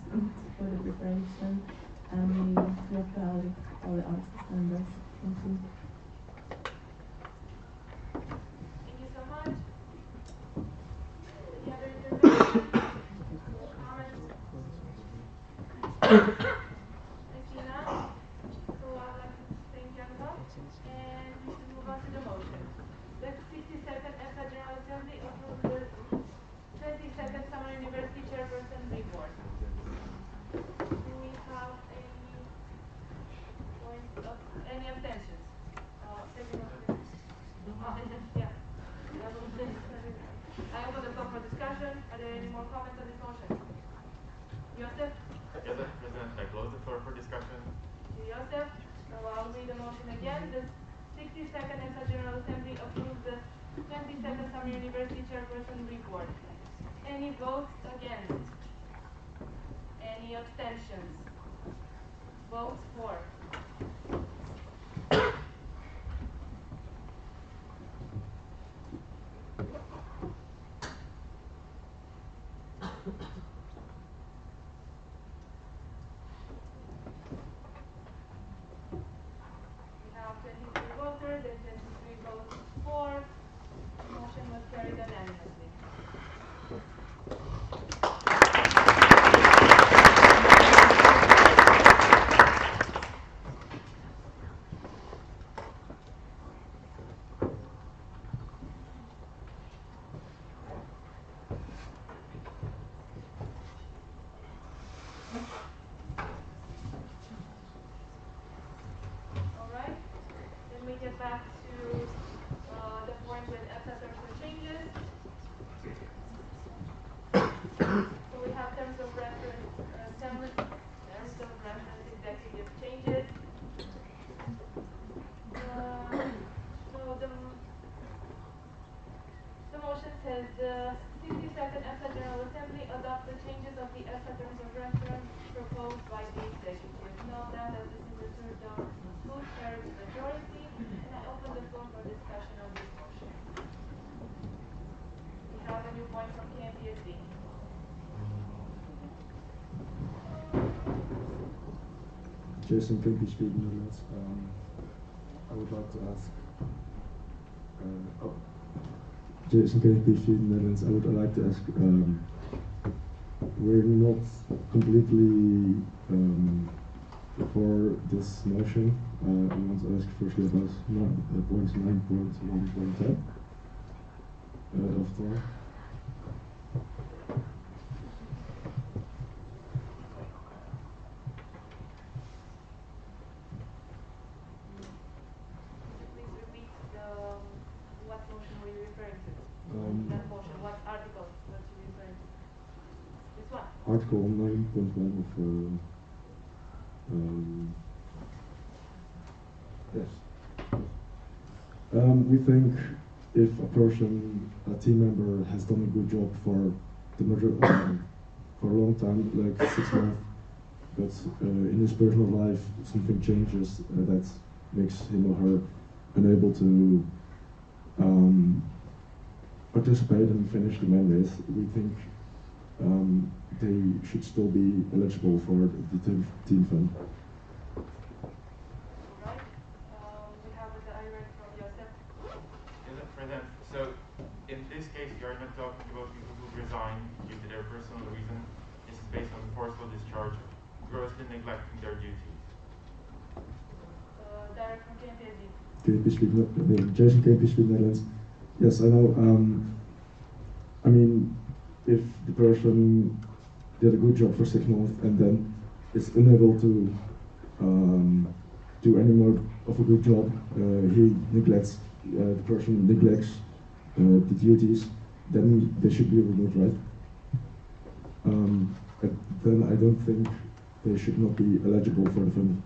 for the preparation, and we feel proud of all the RC's members. Thank you. Thank you so much. Any other interventions? Comments? I see none. So I'd like to thank Janka, and we should move on to the motion. The 62nd EPSA General Assembly approves the 22nd Summer University Chairperson Report. Do we have any abstentions? Yeah. I open the floor for discussion. Are there any more comments on this motion? Joseph? Yes, President, I close the floor for discussion. Thank you, Joseph. So I'll read the motion again. The 62nd EPSA General Assembly approves the 22nd Summer University Chairperson Report. Any votes against? Any abstentions? Votes for? We have 23 voters and 23 votes for. The motion was carried unanimously. Alright, then we get back to the point with EPSA TORSO changes. So we have terms of reference, executive changes. So the motion says the 62nd EPSA General Assembly adopt the changes of the EPSA terms of reference proposed by the executive. Note that this is a two-thirds majority, and I open the floor for discussion on this motion. We have a new point from KMPSD. Jason Kinky speaking Netherlands. I would like to ask. Jason Kinky speaking Netherlands. I would like to ask. We're not completely for this motion. I want to ask firstly about points 9.1.10 of TOR. Please repeat what motion were you referring to? That motion, what article was you referring to? This one? Article 9.1 of yes. We think if a team member has done a good job for a long time, like 6 months, but in his personal life something changes that makes him or her unable to participate and finish the mandate, we think they should still be eligible for the team fund. Alright, we have the direct from Joseph. Yes, President. So in this case, you are not talking about people who resign due to their personal reason. This is based on forceful discharge, grossly neglecting their duties. Direct from KMPSD. Jason KP Speed Netherlands. Yes, I know. I mean, if the person did a good job for 6 months and then is unable to do any more of a good job, he neglects the person neglects the duties, then they should be removed, right? But then I don't think they should not be eligible for the fund.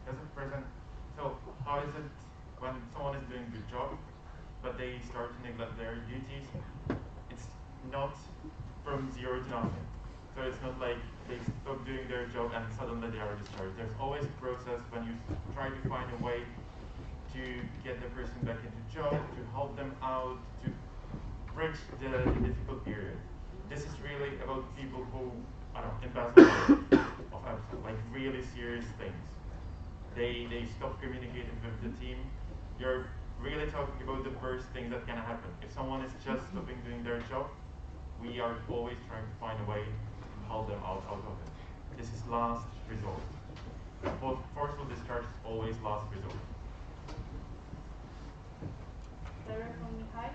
As a present, so how is it when someone is doing a good job, but they start to neglect their duties? It's not from zero to nothing. So it's not like they stop doing their job and suddenly they are discharged. There's always a process when you try to find a way to get the person back into job, to help them out, to bridge the difficult period. This is really about people who embezzle of EPSA, like really serious things. They stop communicating with the team. You're really talking about the worst thing that can happen. If someone is just stopping doing their job, we are always trying to find a way to help them out of it. This is last resort. Forceful discharge is always last resort. Direct from Mihai.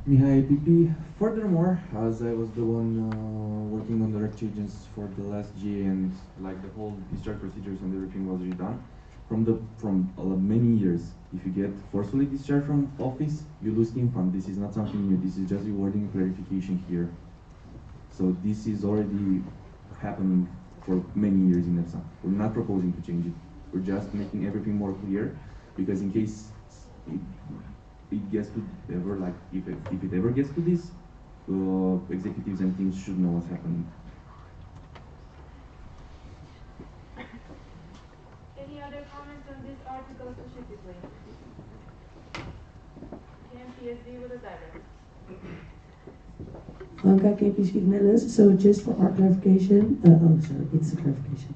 Mihai PP. Furthermore, as I was the one working on the rec changes for the last GA and like the whole discharge procedures and everything was redone, from many years, if you get forcefully discharged from office, you lose infant. This is not something new. This is just rewarding clarification here. So this is already happening for many years in EPSA. We're not proposing to change it. We're just making everything more clear, because in case it gets to ever, like if it ever gets to this, executives and teams should know what's happening. Any other comments on this article specifically? KMPSD with a direct. Franca, KP Speak Netherlands. So just for our clarification, it's a clarification.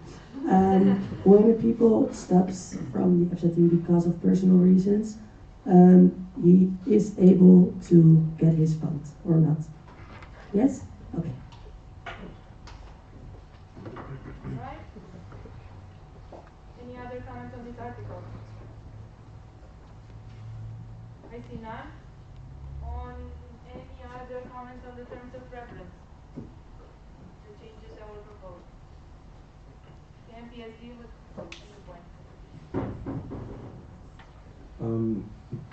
When people stops from the EPSA team because of personal reasons, he is able to get his fund or not? Yes? Okay. Alright. Any other comments on this article? I see none. On any other comments on the terms of reference? The changes that were proposed. KMPSD with the point.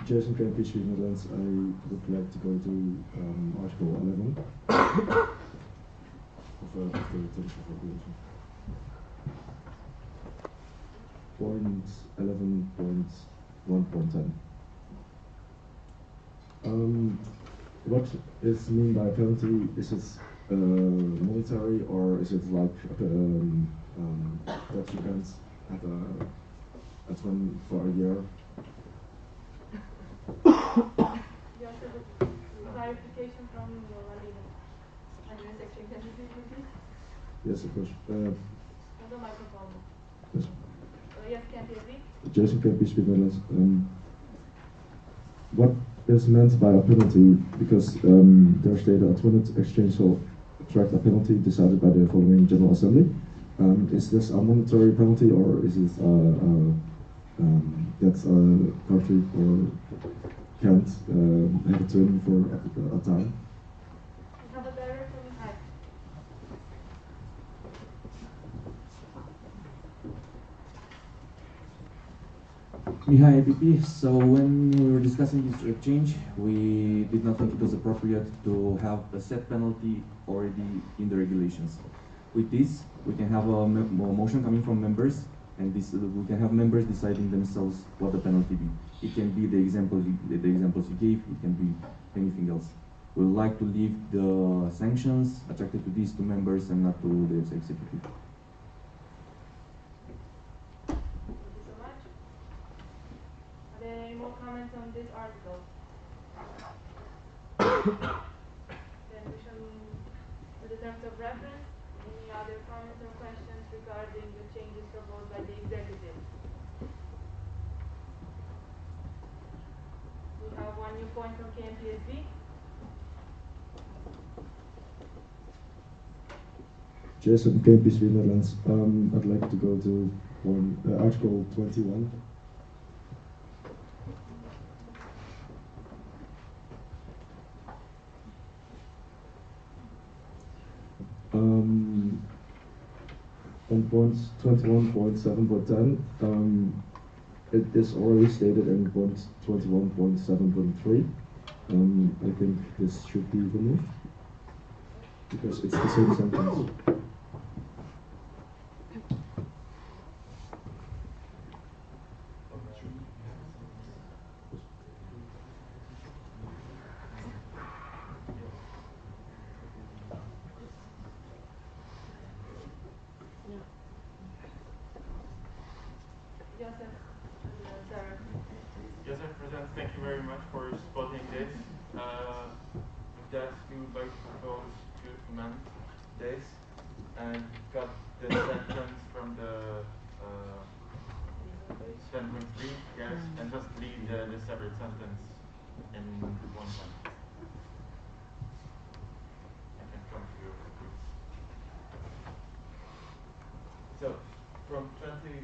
Jason KP Speak Netherlands. I would like to go to Article 11 of the Terms of Regulation. Point 11.1.10. What is mean by penalty? Is it monetary, or is it like that you can't have at one for a year? You also have clarification from Alina. Alina section, can you please? Yes, of course. On the microphone. Yes. Yes, KMPSD. Jason KP Speak Netherlands. What is meant by a penalty? Because there's data at Twinnet exchange will attract a penalty decided by the following General Assembly. Is this a monetary penalty, or is it that a country or can't have a term for a time? We have a direct from Mihai. Mihai APP. So when we were discussing this exchange, we did not think it was appropriate to have a set penalty already in the regulations. With this, we can have a motion coming from members, and this we can have members deciding themselves what the penalty be. It can be the examples you gave. It can be anything else. We would like to leave the sanctions attracted to these to members and not to the executive. Thank you so much. Are there any more comments on this article? Then we shall move to the terms of reference. Any other comments or questions regarding the changes proposed by the executive? We have one new point from KMPSB. Jason KP Speak Netherlands. I'd like to go to Article 21. On point 21.7.10, it is already stated in point 21.7.3. I think this should be removed because it's the same sentence. Yes, President, thank you very much for spotting this. With that, we would like to propose to amend this and cut the sentence from the 10.3, yes, and just leave the separate sentence in one sentence. I can come to you. So, from 21.7.3,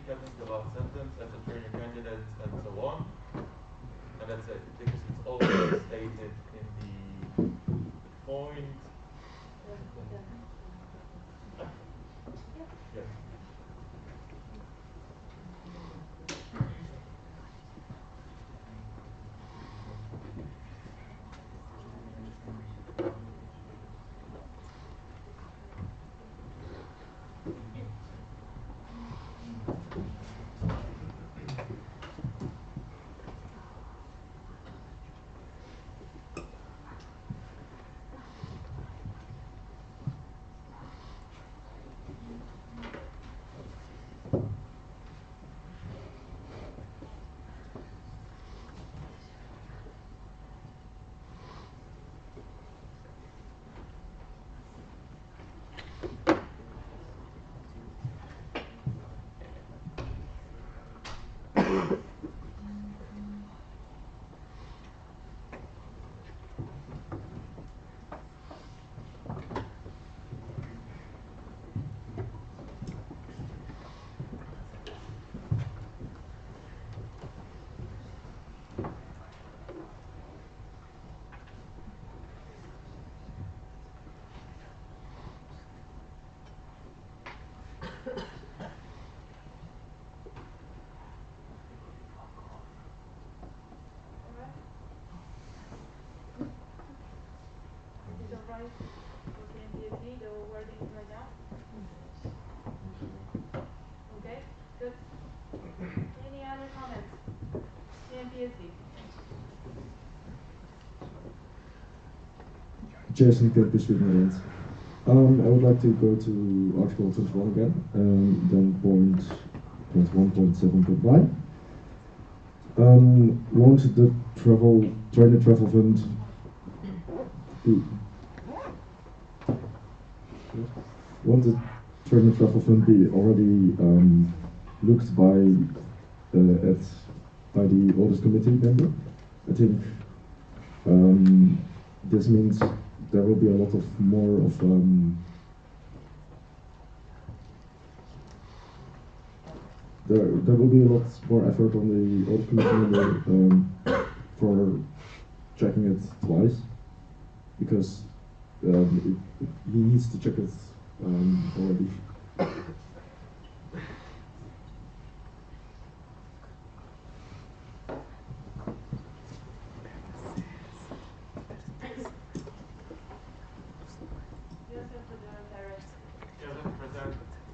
cutting the last sentence as a trainer candidate and so on. And that's it, because it's already stated in the point. Yes. Okay, good. Any other comments? CMPSD. Jason Kirkus with Netherlands. I would like to go to Article 21 again, then point 21.7.9. Won't the trainer travel fund be won't the trainer travel fund be already looked by the audit committee member? I think this means there will be a lot of more of there will be a lot more effort on the audit committee member for checking it twice, because he needs to check it already.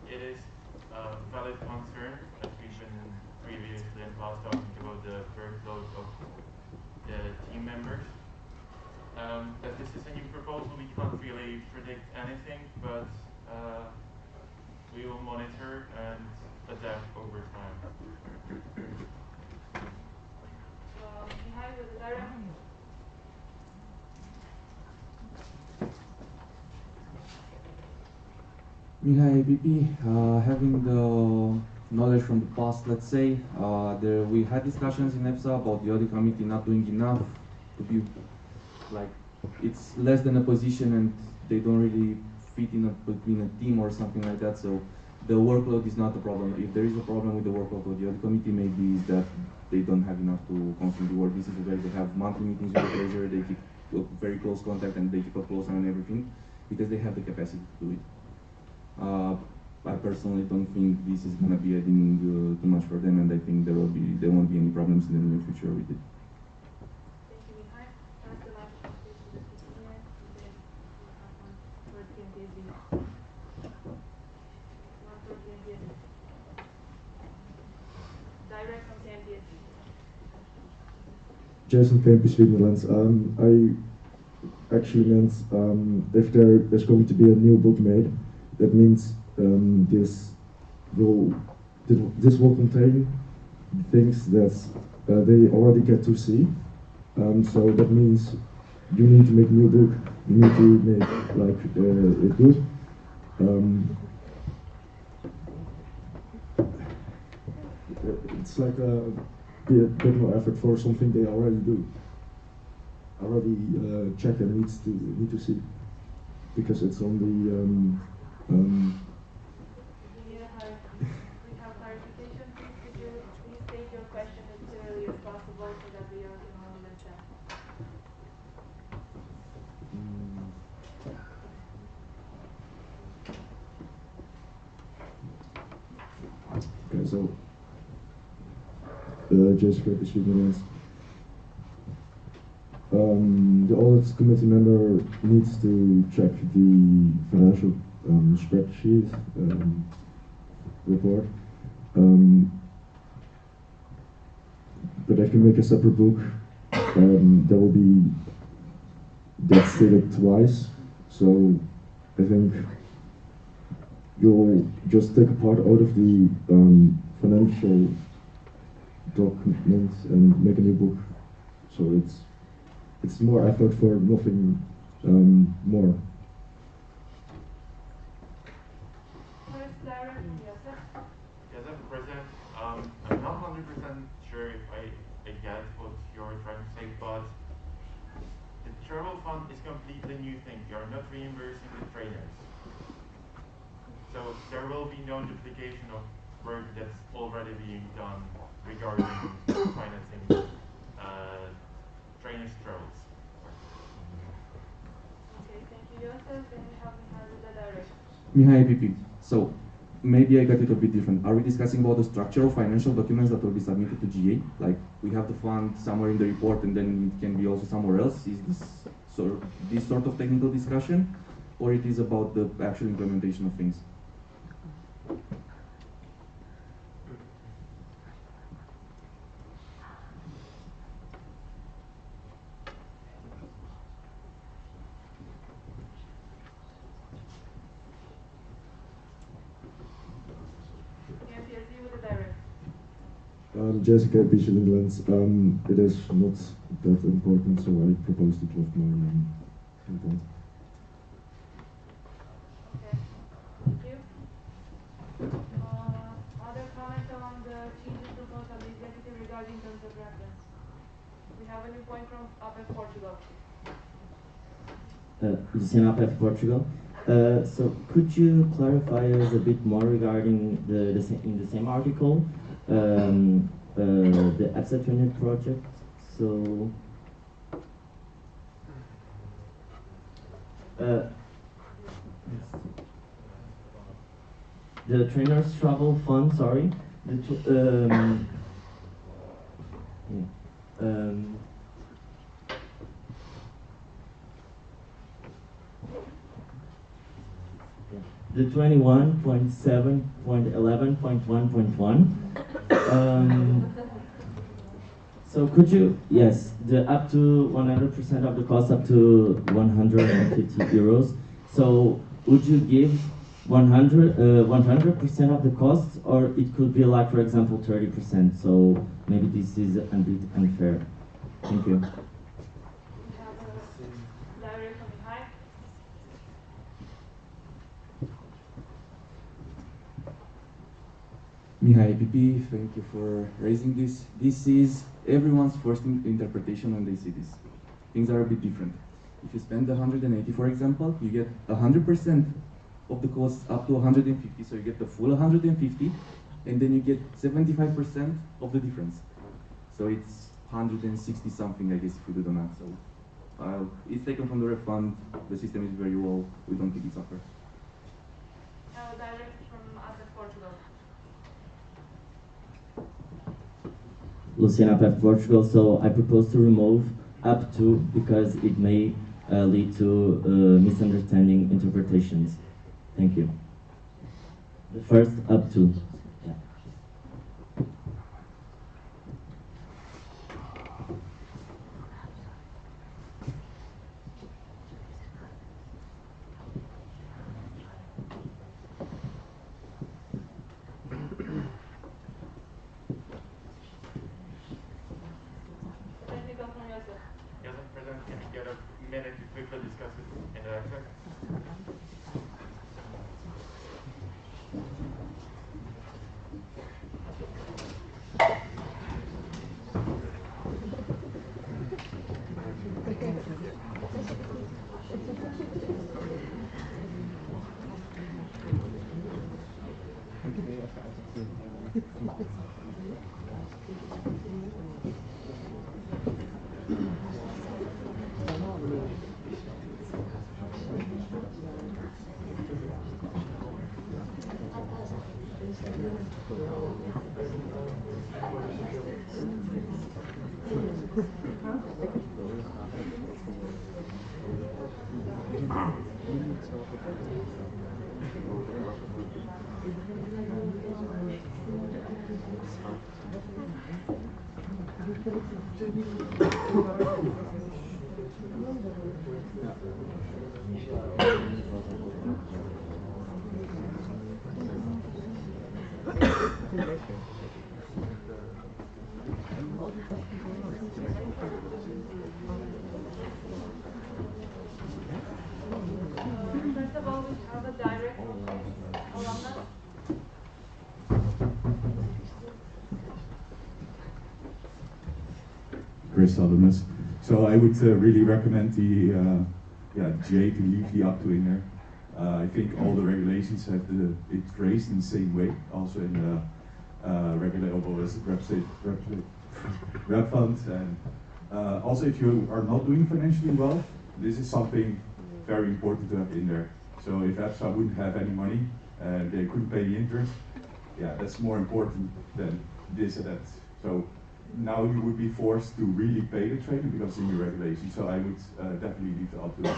It is a valid concern, as we've been previously in past talking about the workload of the team members. As this is a new proposal, we can't really predict anything, but we will monitor and adapt over time. Mihai with the direct. Mihai, APP, having the knowledge from the past, let's say, we had discussions in EPSA about the audit committee not doing enough to be, like, it's less than a position and they don't really fit in between a team or something like that, so the workload is not a problem. If there is a problem with the workload of the audit committee, maybe is that they don't have enough to constantly work. This is where they have monthly meetings with the treasurer, they keep very close contact and they keep a close eye on everything because they have the capacity to do it. I personally don't think this is going to be adding too much for them, and I think there won't be any problems in the near future with it. Thank you, Mihai. That's the last presentation that we can hear. Then we have one for TNPSB. One for TNPSB. Direct from TNPSB. Jason Campus, Netherlands. I actually meant if there's going to be a new book made, that means this will contain things that they already get to see. So that means you need to make a new book. You need to make it good. It's like a bit more effort for something they already do. Already check and need to see, because it's on the We have clarification. Please, could you please state your question as clearly as possible so that we all can all understand. Okay, so just for the minutes. The audit committee member needs to check the financial spreadsheet report. But if you make a separate book, there will be that stated twice. So I think you'll just take a part out of the financial document and make a new book. So it's more effort for nothing more. Yes, President. I'm not 100% sure if I get what you're trying to say, but the travel fund is completely new thing. You're not reimbursing the trainers. So there will be no duplication of work that's already being done regarding financing trainers' travels. Okay, thank you, Joseph. Then we have Mihai with the direct. Mihai EPP. So maybe I got it a bit different. Are we discussing about the structure of financial documents that will be submitted to GA? Like we have the fund somewhere in the report and then it can be also somewhere else? Is this sort of technical discussion? Or it is about the actual implementation of things? Jessica, Bishop Englands. It is not that important, so I propose to drop my report. Okay, thank you. Other comments on the changes proposed by the executive regarding terms of reference? We have a new point from Appoint Portugal. Luciana Appoint Portugal. So could you clarify us a bit more regarding in the same article? The EPSA Twinnet project. So the trainers travel fund. Sorry, the 21.7.11.1.1. So could you, yes, the up to 100% of the cost up to 150 euros. So would you give 100% of the costs, or it could be like, for example, 30%? So maybe this is a bit unfair. Thank you. Mihai EPP, thank you for raising this. This is everyone's first interpretation when they see this. Things are a bit different. If you spend 180, for example, you get 100% of the costs up to 150, so you get the full 150, and then you get 75% of the difference. So it's 160 something, I guess, if you do the math. So It's taken from the ref fund. The system is very well. We don't think it suffers. Direct from APEF Portugal. Luciana Pep Portugal, so I propose to remove up to because it may lead to misunderstanding interpretations. Thank you. The first up to. Yeah. Technical from Joseph. Joseph, President, can you get a minute to quickly discuss it in the exec? First of all, we have a direct alumnus. Chris Alumnus. So I would really recommend the J to leave the up to in there. I think all the regulations have it raised in the same way, also in the regulable as rep funds, and also if you are not doing financially well, this is something very important to have in there. So if EPSA wouldn't have any money and they couldn't pay the interest, yeah, that's more important than this and that. So now you would be forced to really pay the trainer because it's in your regulation. So I would definitely leave it up to them.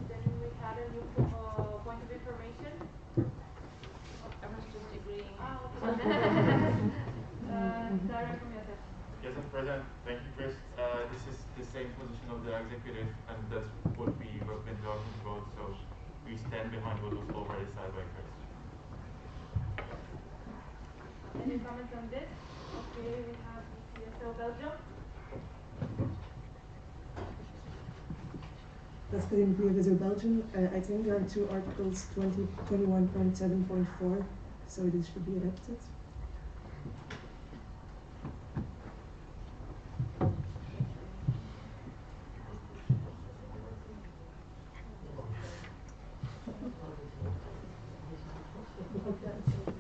Then we had a new point of information. I was just agreeing. Direct from Joseph. Yes, President. Thank you, Chris. This is the same position of the executive, and that's what we have been talking about. So we stand behind what was already said by Chris. Any comments on this? Okay, we have EPSA Belgium. That's good in EPSA Belgium. I think there are two articles, 21.7.4, so this should be adapted.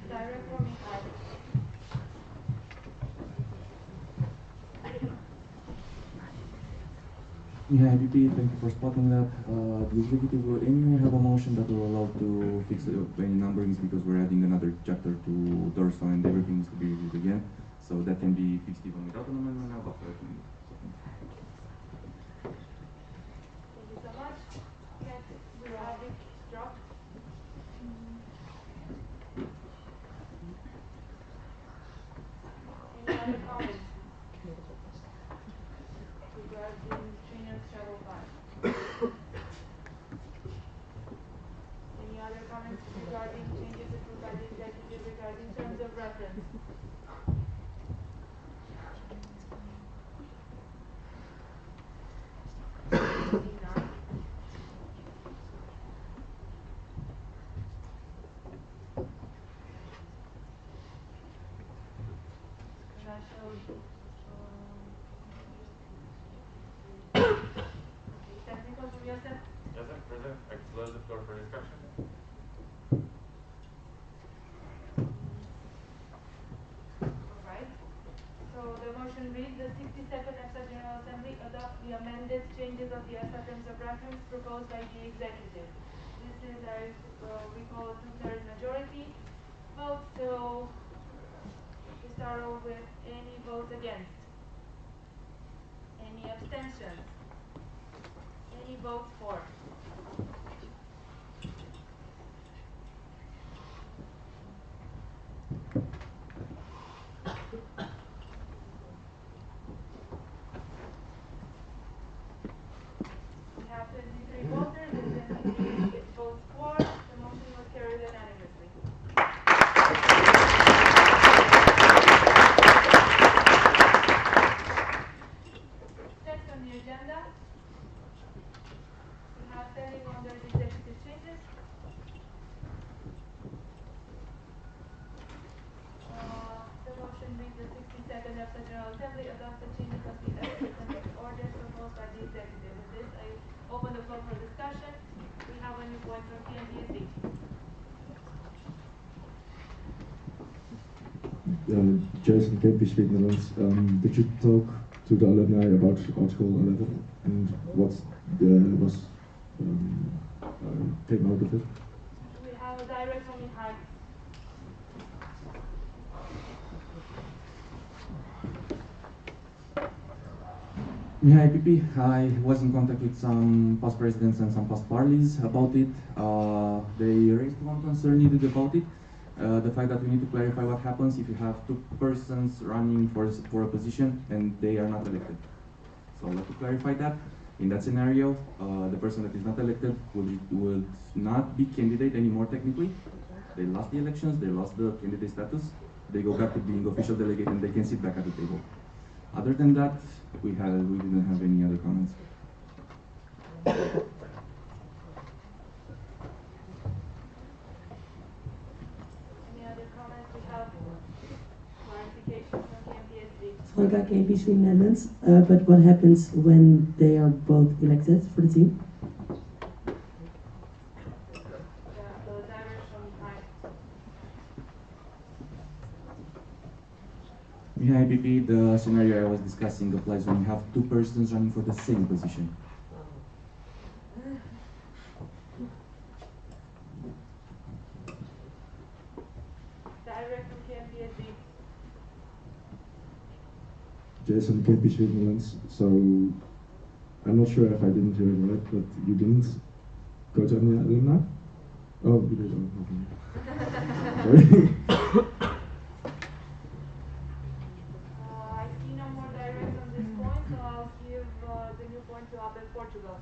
Direct from Michael. Yeah, EPP, thank you for spotting that. The executive will anyway have a motion that will allow to fix any numberings because we're adding another chapter to Torso and everything needs to be reviewed again. So that can be fixed even without an amendment now, but Thank you so much. Next, we have Rick Drop. Any other comments regarding trainers travel time? Any other comments regarding changes approved by the executive regarding terms of reference? Seeing none. Commercial, technical from Joseph? Yes, President. I close the floor for discussion. Alright. So the motion reads, the the 62nd EPSA General Assembly adopt the amended changes of the EPSA terms of reference proposed by the executive. This is, we call a two-thirds majority vote, so we start off with any votes against, any abstentions, any votes for. We have 23 voters and 23 votes for. The motion was carried unanimously. Next on the agenda, we have standing orders executive changes. The motion reads the 62nd EPSA General Assembly adopts the changes of the executive orders proposed by the executive. With this, I open the floor for discussion. We have a new point from PNPSD. Jason Kempisch, Netherlands. Did you talk to the alumni about Article 11 and what came out of it? We have a direct from Mihai. Mihai PP, I was in contact with some past presidents and some past parleys about it. They raised one concern needed about it. The fact that we need to clarify what happens if you have two persons running for a position and they are not elected. So I'd like to clarify that. In that scenario, the person that is not elected will not be candidate anymore technically. They lost the elections, they lost the candidate status. They go back to being official delegate and they can sit back at the table. Other than that, we didn't have any other comments. Any other comments? We have clarification from KMPSD. Olga Kempisch, Netherlands. But what happens when they are both elected for the team? Mihai PP, the scenario I was discussing applies when you have two persons running for the same position. Direct from KMPSD. Jason Kempisch, Netherlands. So I'm not sure if I didn't hear it right, but you didn't go to any alumni? Oh, you did. Oh, okay. Sorry. I see no more directs on this point, so I'll give the new point to Abel Portugal.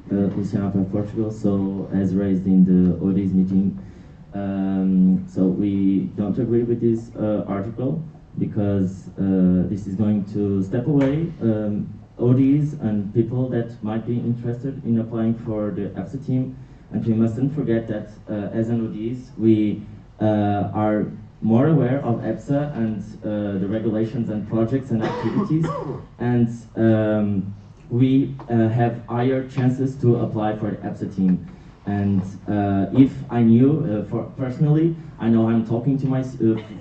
Luciano Portugal. So as raised in the ODs meeting, so we don't agree with this article because this is going to step away ODs and people that might be interested in applying for the EPSA team. And we mustn't forget that as an ODs, we are more aware of EPSA and the regulations and projects and activities, and we have higher chances to apply for the EPSA team. And if I knew, personally, I know I'm talking to my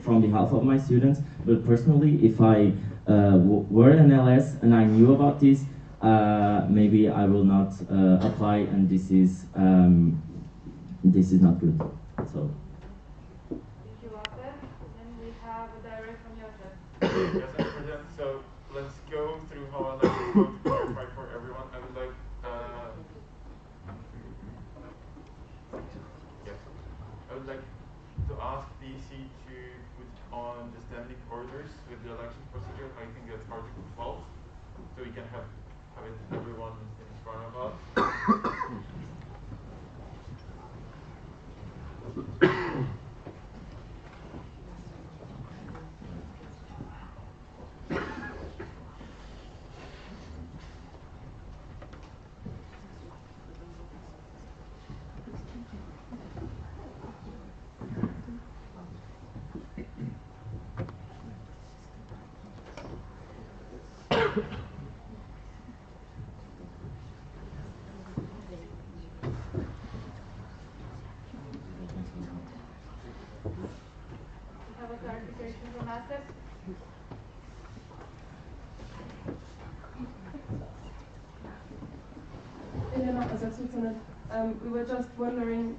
from behalf of my students, but personally, if I were an LS and I knew about this, maybe I will not apply, and this is not good. So. Thank you, Abel. Then we have a direct from Joseph. Yes, President. So let's go through how I'd like to vote to clarify for everyone. I would like I would like to ask DC to put on the standing orders with the election procedure. I think that's Article 12, so we can have it everyone in front of us. Switzerland. We were just wondering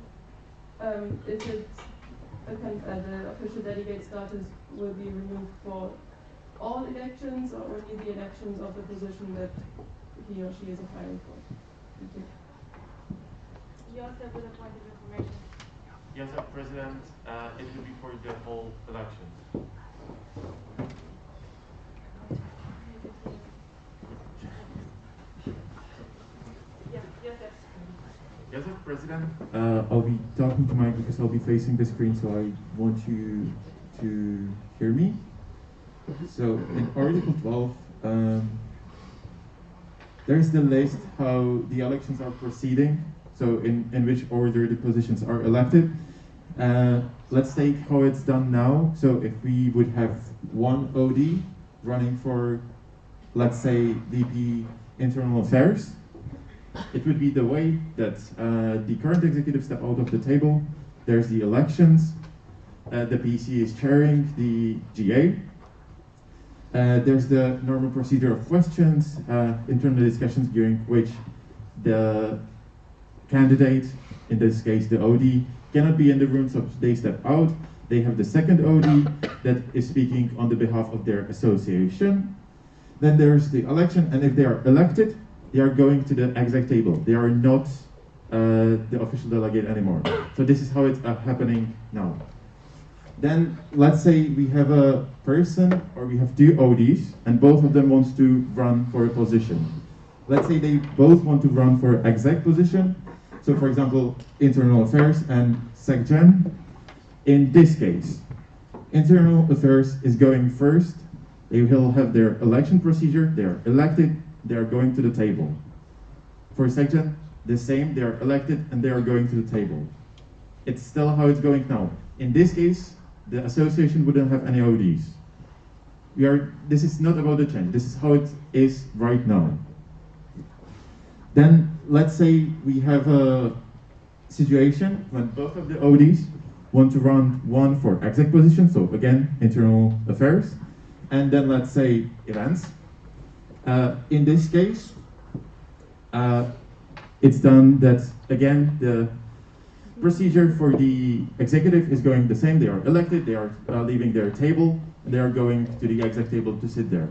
if the official delegate status will be removed for all elections or only the elections of the position that he or she is applying for. Thank you. Joseph with a point of information. Yes, President, it will be for the whole elections. Yes, President. I'll be talking to Mike because I'll be facing the screen, so I want you to hear me. So in Article 12, there's the list how the elections are proceeding, so in which order the positions are elected. Let's take how it's done now. So if we would have one OD running for, let's say, VP Internal Affairs, it would be the way that the current executives step out of the table. There's the elections. The PC is chairing the GA. There's the normal procedure of questions, internal discussions during which the candidate, in this case the OD, cannot be in the room, so they step out. They have the second OD that is speaking on the behalf of their association. Then there's the election, and if they are elected, they are going to the exec table. They are not the official delegate anymore. So this is how it's happening now. Then let's say we have a person, or we have two ODs, and both of them wants to run for a position. Let's say they both want to run for exec position. So for example, Internal Affairs and SecGen. In this case, Internal Affairs is going first. They will have their election procedure. They are elected. They are going to the table. For SecGen, the same. They are elected and they are going to the table. It's still how it's going now. In this case, the association wouldn't have any ODs. This is not about the change. This is how it is right now. Then let's say we have a situation when both of the ODs want to run one for exec position, so again, Internal Affairs, and then let's say events. In this case, it's done that, again, the procedure for the executive is going the same. They are elected, they are leaving their table, and they are going to the exec table to sit there.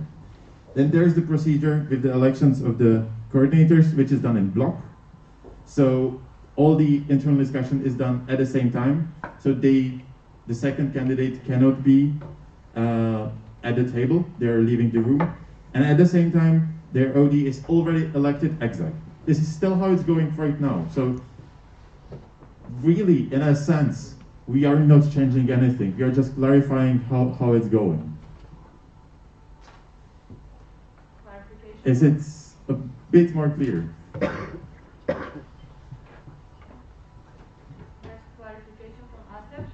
Then there's the procedure with the elections of the coordinators, which is done in block. So all the internal discussion is done at the same time. So the second candidate cannot be at the table. They're leaving the room. And at the same time, their OD is already elected exec. This is still how it's going right now. So really, in a sense, we are not changing anything. We are just clarifying how it's going. Is it a bit more clear? Clarification from Asef.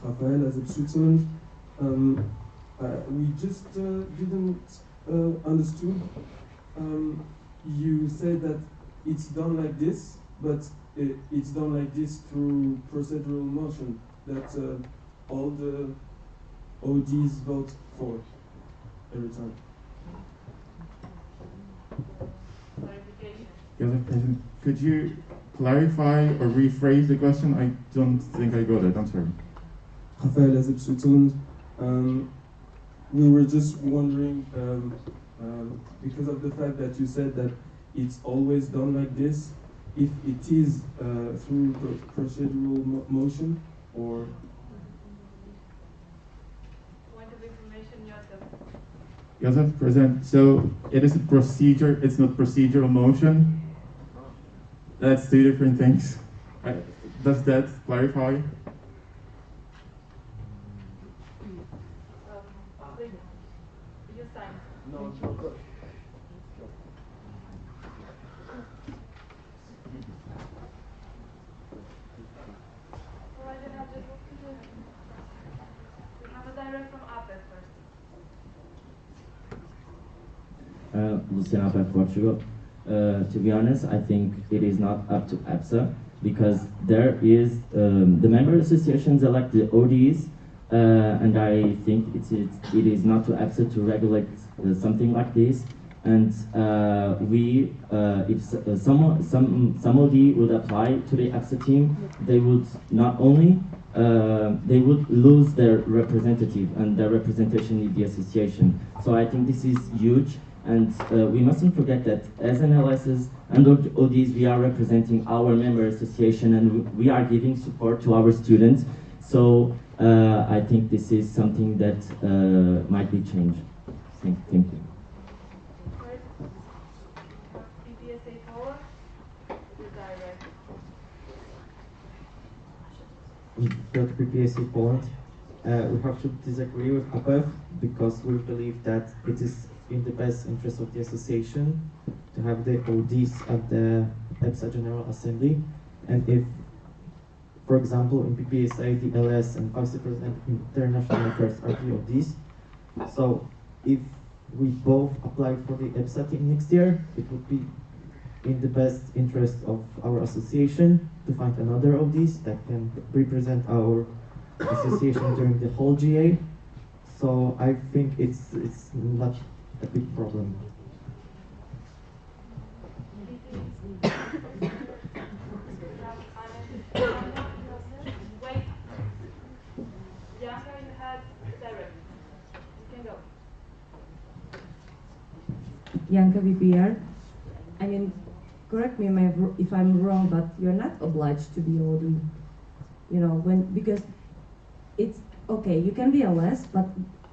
Rafael, as of Switzerland, we just didn't understood. You said that it's done like this, but it's done like this through procedural motion that all the ODs vote for every time. Clarification. Could you clarify or rephrase the question? I don't think I got it. I'm sorry. Rafael, as of Switzerland, we were just wondering, because of the fact that you said that it's always done like this, if it is through procedural motion or... Point of information, Joseph. Joseph, present. So it is a procedure, it's not procedural motion. That's two different things. Does that clarify? You sign. No, We have a direct from Apet first. Lucian Apet, Portugal. To be honest, I think it is not up to EPSA because there is the member associations elect the ODs and I think it is not to EPSA to regulate something like this. And if some OD would apply to the EPSA team, they would not only they would lose their representative and their representation in the association. So I think this is huge, and we mustn't forget that as NLSs and ODs, we are representing our member association, and we are giving support to our students. So I think this is something that might be changed. Thank you. EPSA Poland, the direct. That PPSA Poland, we have to disagree with above because we believe that it is in the best interest of the association to have the ODs at the EPSA General Assembly. And if, for example, in PPSA, the LS and Vice President in International Affairs are the ODs, so if we both apply for the EPSA team next year, it would be in the best interest of our association to find another ODs that can represent our association during the whole GA. So I think it's not a big problem. Wait. Bianca, you had direct. You can go. Bianca VPR. I mean, correct me if I'm wrong, but you're not obliged to be OD. You know, because it's okay, you can be LS, but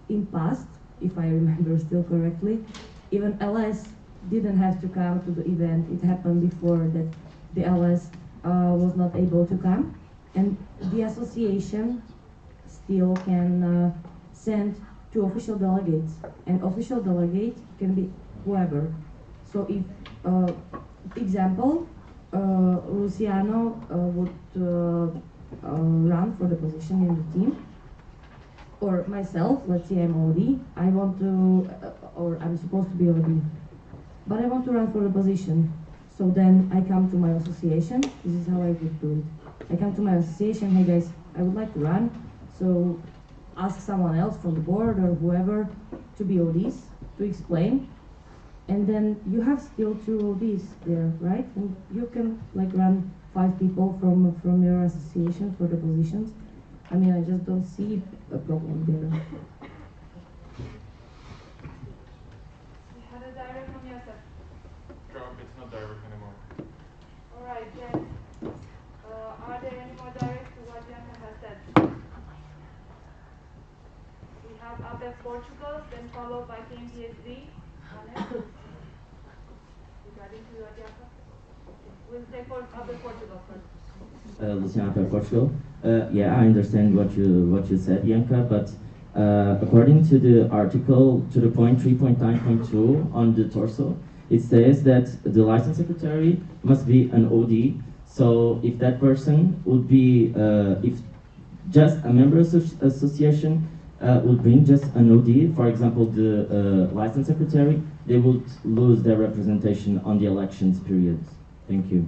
in past, if I remember still correctly, even LS didn't have to come to the event. It happened before that the LS was not able to come, and the association still can send 2 official delegates, and official delegate can be whoever. So if, example, Luciano would run for the position in the team, or myself, let's say I'm OD, I want to, or I'm supposed to be OD, but I want to run for the position. So then I come to my association. This is how I would do it. I come to my association, hey guys, I would like to run, so ask someone else from the board or whoever to be ODs, to explain. And then you have still 2 ODs there, right? And you can like run 5 people from your association for the positions. I mean, I just don't see a problem there. You had a direct from Yosef. It's not direct anymore. Alright, then, are there any more directs to what Bianca has said? We have ABEF Portugal, then followed by KMPSV. Regarding to what Bianca? We'll take for ABEF Portugal first. Luciana for Portugal. Yeah, I understand what you said, Bianca, but according to the article, to the point 3.9.2 on the torso, it says that the license secretary must be an OD. So if that person would be, if just a member association would bring just an OD, for example, the license secretary, they would lose their representation on the elections period. Thank you.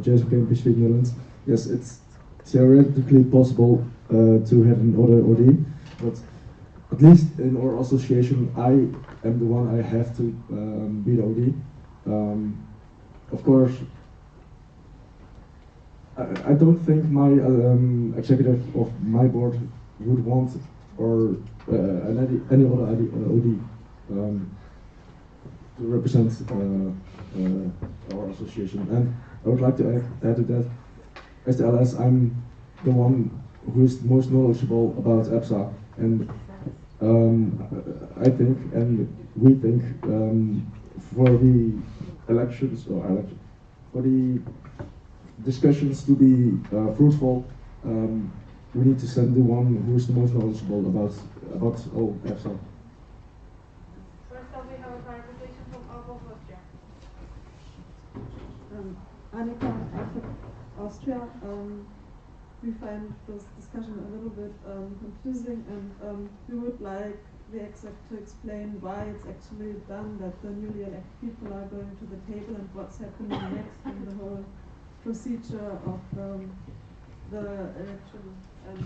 Jason Cambridge, Netherlands. Yes, it's theoretically possible to have another OD, but at least in our association, I am the one I have to be the OD. Of course, I don't think my executive of my board would want or any other OD to represent our association. And I would like to add to that, as the LS, I'm the one who is most knowledgeable about EPSA, and I think, and we think, for the elections, or for the discussions to be fruitful, we need to send the one who is the most knowledgeable about all EPSA. First up, we have a clarification from Austria. Annika, Austria. We find this discussion a little bit confusing, and we would like the exec to explain why it's actually done that the newly elected people are going to the table and what's happening next in the whole procedure of the election and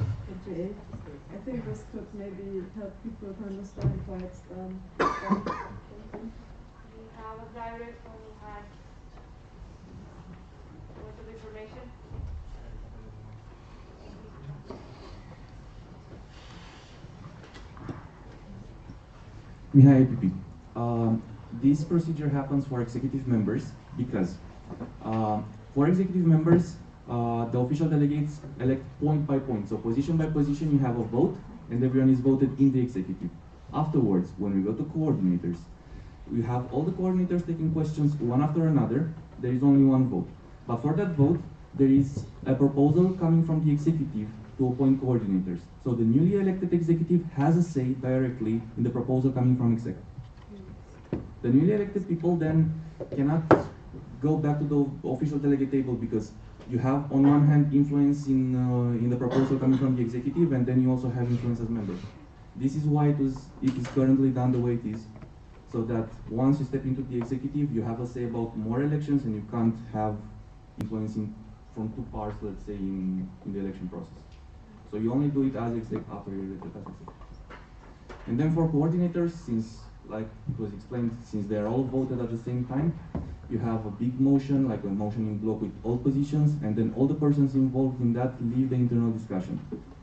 28. I think this could maybe help people to understand why it's done. We have a direct who has lots of information. Mihai EPP. This procedure happens for executive members because for executive members, the official delegates elect point by point. So position by position, you have a vote, and everyone is voted in the executive. Afterwards, when we go to coordinators, we have all the coordinators taking questions one after another. There is only one vote. But for that vote, there is a proposal coming from the executive to appoint coordinators. So the newly elected executive has a say directly in the proposal coming from executive. The newly elected people then cannot go back to the official delegate table because you have on one hand influence in the proposal coming from the executive, and then you also have influence as members. This is why it is currently done the way it is, so that once you step into the executive, you have a say about more elections, and you can't have influence from two parts, let's say, in the election process. So you only do it as exec after you're elected as exec. And then for coordinators, since, like it was explained, since they're all voted at the same time, you have a big motion, like a motion in block with all positions, and then all the persons involved in that leave the internal discussion.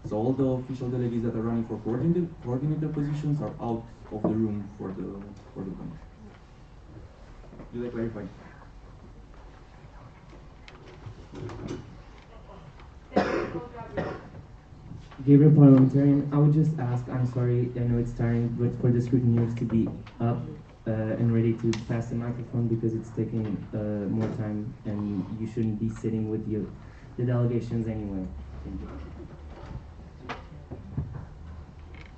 So all the official delegates that are running for coordinator positions are out of the room for the motion. Did I clarify? Gabriel, Parliamentarian. I would just ask, I'm sorry, I know it's tiring, but for the scrutineers to be up and ready to pass the microphone because it's taking more time and you shouldn't be sitting with the delegations anyway. Thank you.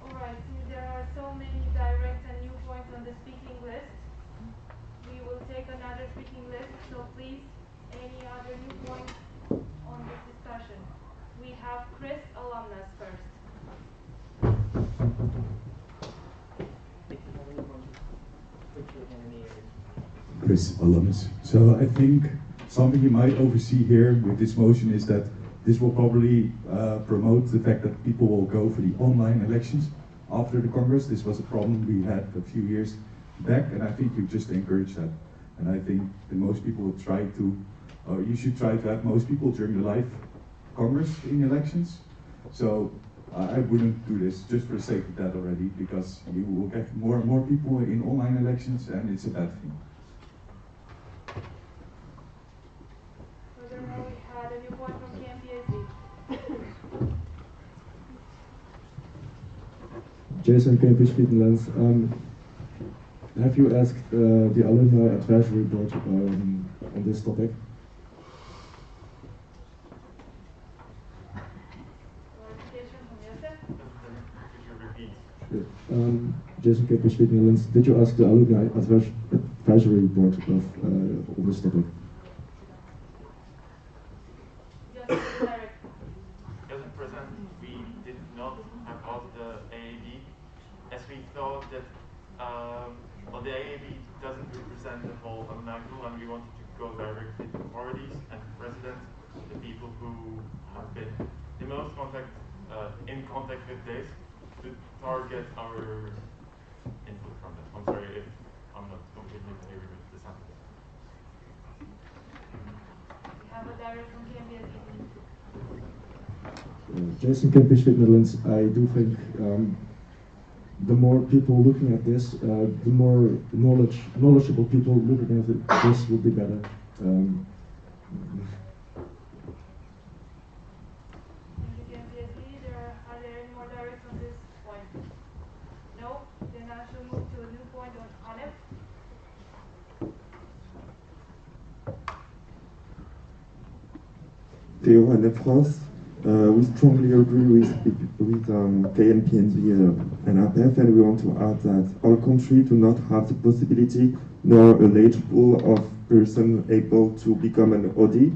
Alright, since there are so many direct and new points on the speaking list, we will take another speaking list, so please, any other new points on this discussion? We have Chris, alumnus first. Chris, alumnus. So I think something you might oversee here with this motion is that this will probably promote the fact that people will go for the online elections after the Congress. This was a problem we had a few years back, and I think you just encourage that. And I think that most people will try to, or you should try to have most people during the live Congress in elections. So I wouldn't do this just for the sake of that already, because you will get more and more people in online elections, and it's a bad thing. Furthermore, we had a new point from KMPSB. Jason, Campus Netherlands. Have you asked the Alumni Advisory Board on this topic? Jason Campus Netherlands. Did you ask the Alumni Advisory Board on this topic? As President, we did not have asked the AAB, as we thought that well, the AAB doesn't represent the whole alumni pool, and we wanted to go directly to parties and President, the people who have been the most in contact with this, to target our input from that. I'm sorry if I'm not completely clear with the sentence. We have a direct from KMPSB. Jason Campus Netherlands. I do think the more people looking at this, the more knowledgeable people looking at this will be better. Are there any more directs on this point? No? Then I shall move to a new point on ANEP. Theo Annep France. We strongly agree with KNPNB and APF, and we want to add that our country do not have the possibility nor a large pool of persons able to become an OD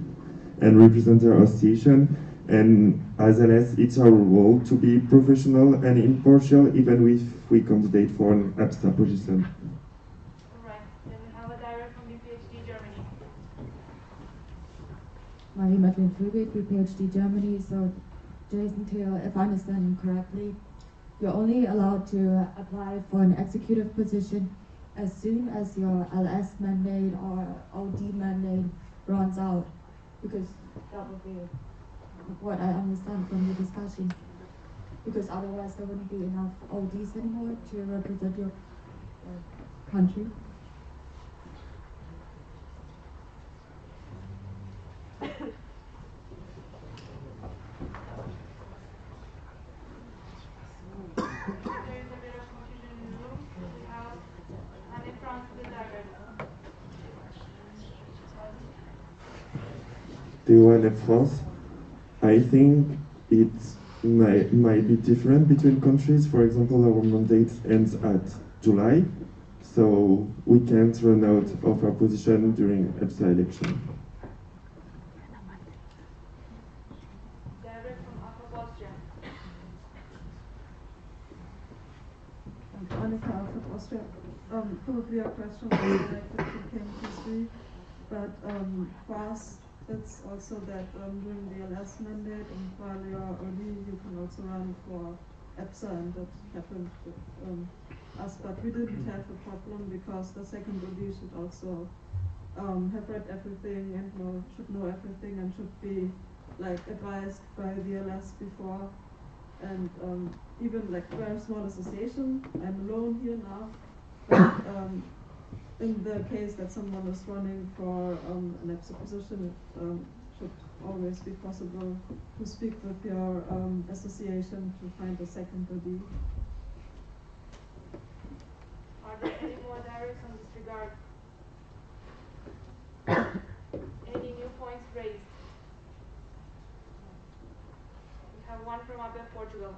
and represent their association. And as LS, it's our role to be professional and impartial, even if we candidate for an EPSA position. Alright, then we have a direct from PhD Germany. Marie-Madeleine Vögel, PhD Germany. So, Jason Taylor, if I understand him correctly, you're only allowed to apply for an executive position as soon as your LS mandate or OD mandate runs out, because that would be what I understand from the discussion. Because otherwise there wouldn't be enough ODs anymore to represent your country. The one in France, I think it might be different between countries. For example, our mandate ends at July, so we can't run out of our position during EPSA election. Direct from Upper Austria. Annika out of Austria. Probably a question related to chemistry, but for us, it's also that during the LS mandate and while you are OD, you can also run for EPSA, and that happened with us. But we didn't have a problem because the second OD should also have read everything and should know everything and should be like advised by the LS before. And even like very small association, I'm alone here now. But, in the case that someone is running for an EPSA position, it should always be possible to speak with your association to find a second OD. Are there any more directs on this regard? Any new points raised? We have one from Abel, Portugal.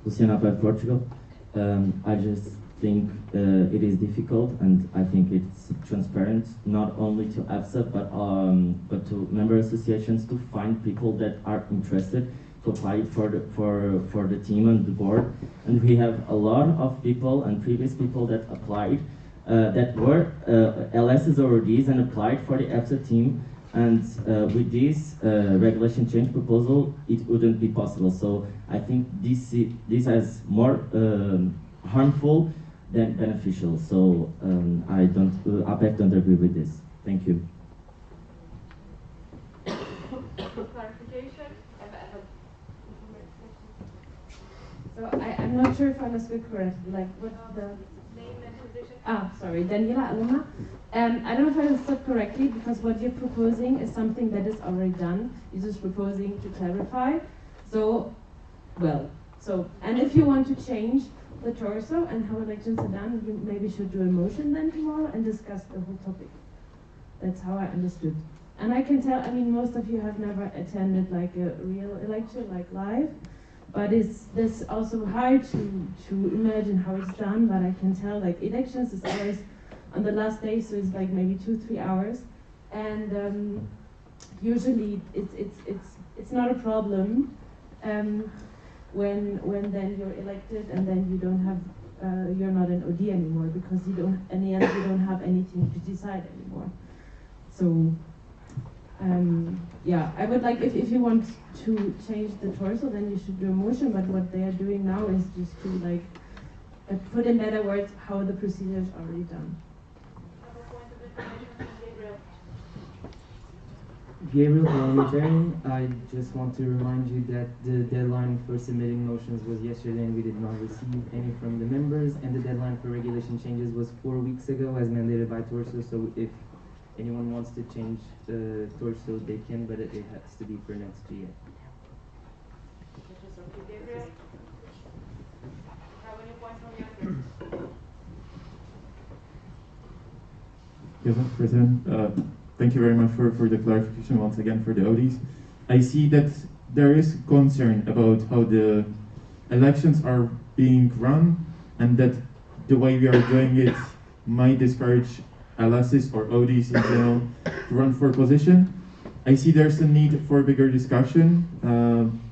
Luciana by Portugal. I just think it is difficult, and I think it's transparent not only to EPSA but to member associations to find people that are interested to apply for the team and the board. And we have a lot of people and previous people that applied that were LSs or ODs and applied for the EPSA team. And with this regulation change proposal, it wouldn't be possible. So I think this has more harmful than beneficial. So APEC don't agree with this. Thank you. Clarification? So I'm not sure if I understood correctly. Like what the name and position? Sorry, Daniela Alumna. I don't know if I understood correctly, because what you're proposing is something that is already done. You're just proposing to clarify. And if you want to change the torso and how elections are done, you maybe should do a motion then tomorrow and discuss the whole topic. That's how I understood. And I can tell, I mean, most of you have never attended like a real election, like live, but it's also hard to imagine how it's done, but I can tell like elections is always on the last day, so it's like maybe 2-3 hours, and usually it's not a problem when then you're elected and then you don't have you're not an OD anymore, because you don't, in the end you don't have anything to decide anymore. So yeah, I would like, if you want to change the torso, then you should do a motion, but what they are doing now is just to like put in better words how the procedure is already done. Gabriel Parliamentary, I just want to remind you that the deadline for submitting motions was yesterday and we did not receive any from the members, and the deadline for regulation changes was 4 weeks ago as mandated by Torso, so if anyone wants to change the Torso, they can, but it has to be for next year. Gabriel, have any points from your Yes, President. Thank you very much for the clarification once again for the ODs. I see that there is concern about how the elections are being run, and that the way we are doing it might discourage LSs or ODs in general to run for position. I see there's a need for bigger discussion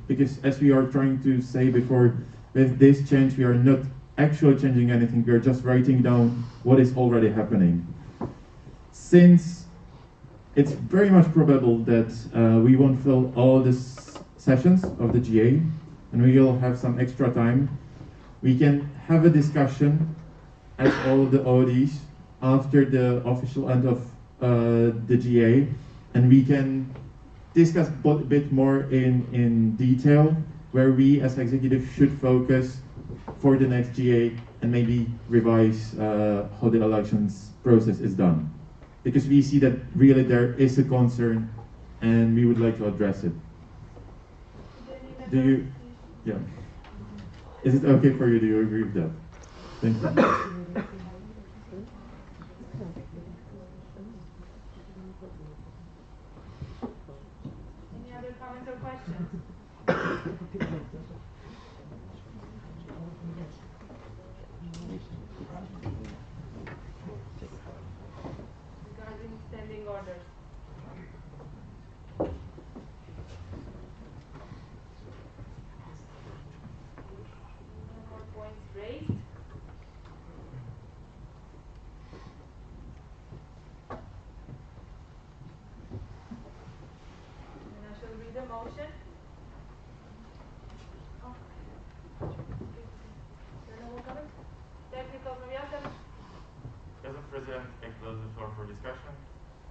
because as we are trying to say before, with this change we are not actually changing anything, we are just writing down what is already happening. Since it's very much probable that we won't fill all the sessions of the GA and we will have some extra time, we can have a discussion at all the ODs after the official end of the GA, and we can discuss a bit more in detail where we as executive should focus for the next GA and maybe revise how the elections process is done. Because we see that really there is a concern and we would like to address it. Do you, yeah. Is it okay for you? Do you agree with that? Thank you. Any other comments or questions? Regarding standing orders. No more points raised. And I shall read the motion. Oh. Technical from Jakob. Mr. President, I close the floor for discussion.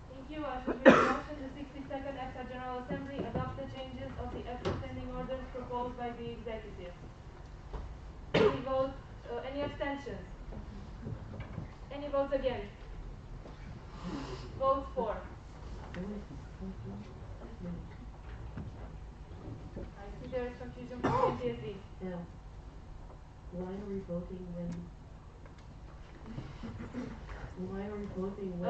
Thank you. I shall read the motion. The 62nd EPSA General Assembly adopt the changes of the EPSA standing orders proposed by the executive. Any vote? Any abstentions? Any votes against? Votes for? I see there is confusion from PTSD. Yeah. Why are we voting when? Why are we voting when?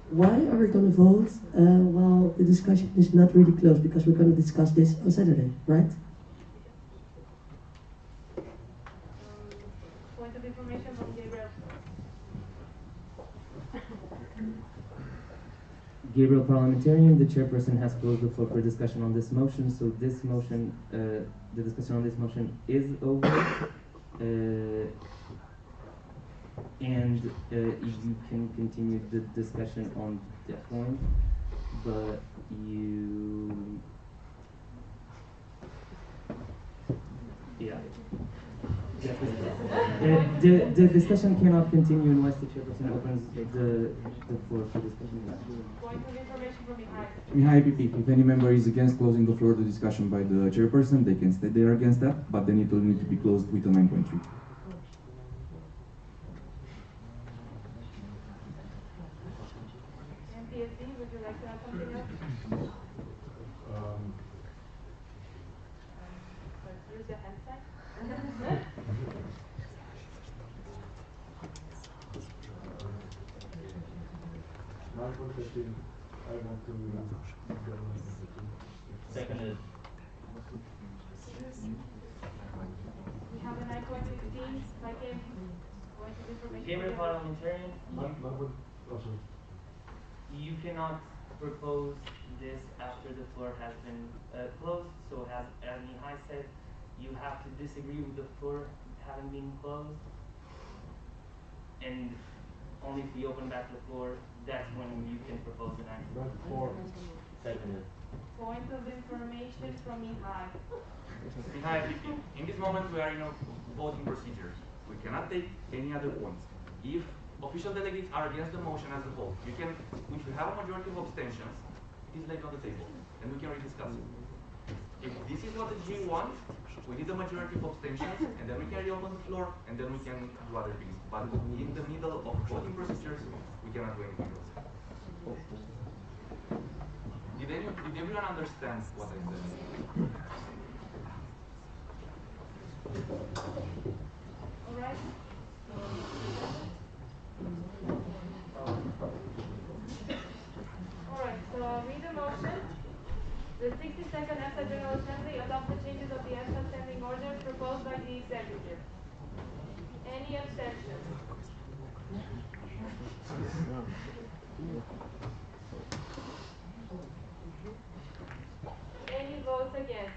Why are we going to vote while the discussion is not really closed? Because we're going to discuss this on Saturday, right? Point of information from Gabriel. Gabriel, Parliamentarian, the chairperson has closed the floor for discussion on this motion, so this motion, the discussion on this motion is over. And you can continue the discussion on the point, but the discussion cannot continue unless the chairperson opens the floor for discussion. Point of information from Mihai EPP. If any member is against closing the floor to discussion by the chairperson, they can state they are against that, but then it will need to be closed with a 9.3. PTSD, would you like to add something else? Use the hand sign. Seconded. We have a 9.16 by Kim. Point of information. Gabriel, Parliamentarian. You cannot propose this after the floor has been closed. So as Mihai said, you have to disagree with the floor having been closed. And only if we open back the floor, that's when you can propose an action. Seconded. Point of information from Mihai. Mihai, in this moment we are in a voting procedure. We cannot take any other points. If official delegates are against the motion as a whole, if we have a majority of abstentions, it is laid on the table, and we can rediscuss it. If this is what the G wants, we need a majority of abstentions, and then we can reopen the floor, and then we can do other things. But in the middle of voting procedures, we cannot do anything else. Did everyone understand what I said? All right. Alright, so I'll read the motion. The 62nd EPSA General Assembly adopt the changes of the EPSA standing orders proposed by the executive. Any abstentions? Any votes against?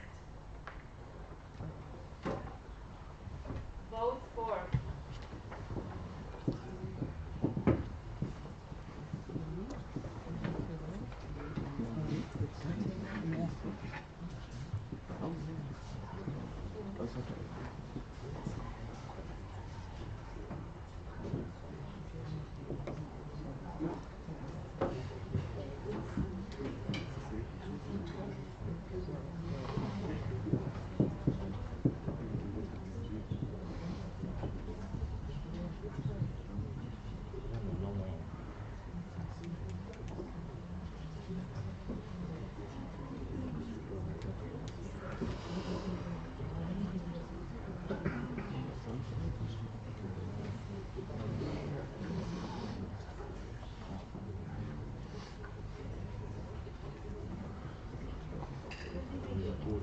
Votes for?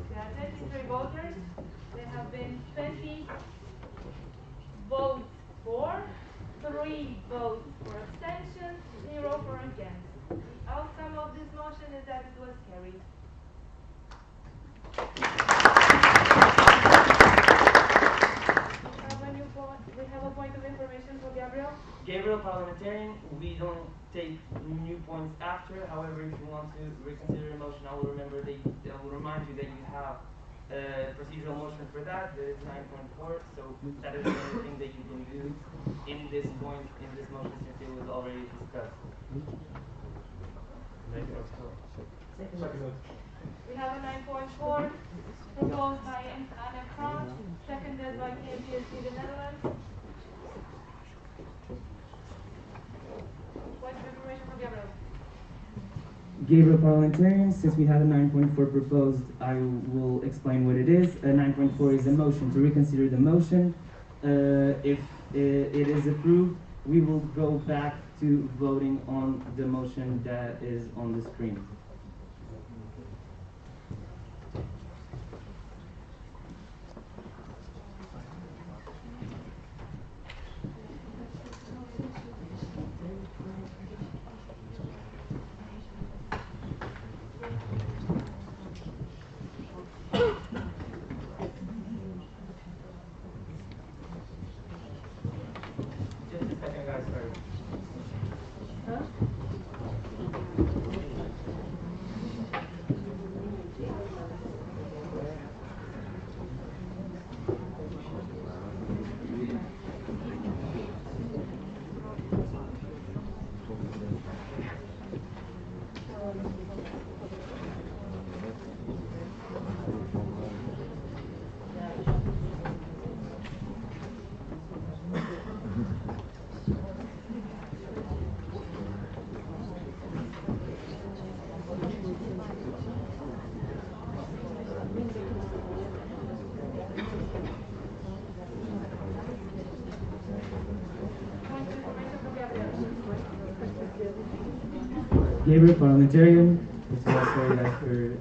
There are 23 voters. There have been 20 votes for, 3 votes for abstention, 0 for against. The outcome of this motion is that it was carried. We have a point of information for Gabriel. Gabriel, parliamentarian, we don't take new points after. However, if you want to reconsider your motion, I will remind you that you have a procedural motion for that. That is 9.4. So that is the only thing that you can do in this point, in this motion, since it was already discussed. We have a 9.4 proposed by Anne France, seconded by KPSB the Netherlands. Point of information for Gabriel. Gabriel, parliamentarian, since we have a 9.4 proposed, I will explain what it is. A 9.4 is a motion to reconsider the motion. If it is approved, we will go back to voting on the motion that is on the screen. Just a second, guys, sorry. Huh? Gabriel, parliamentarian, it's all sorry after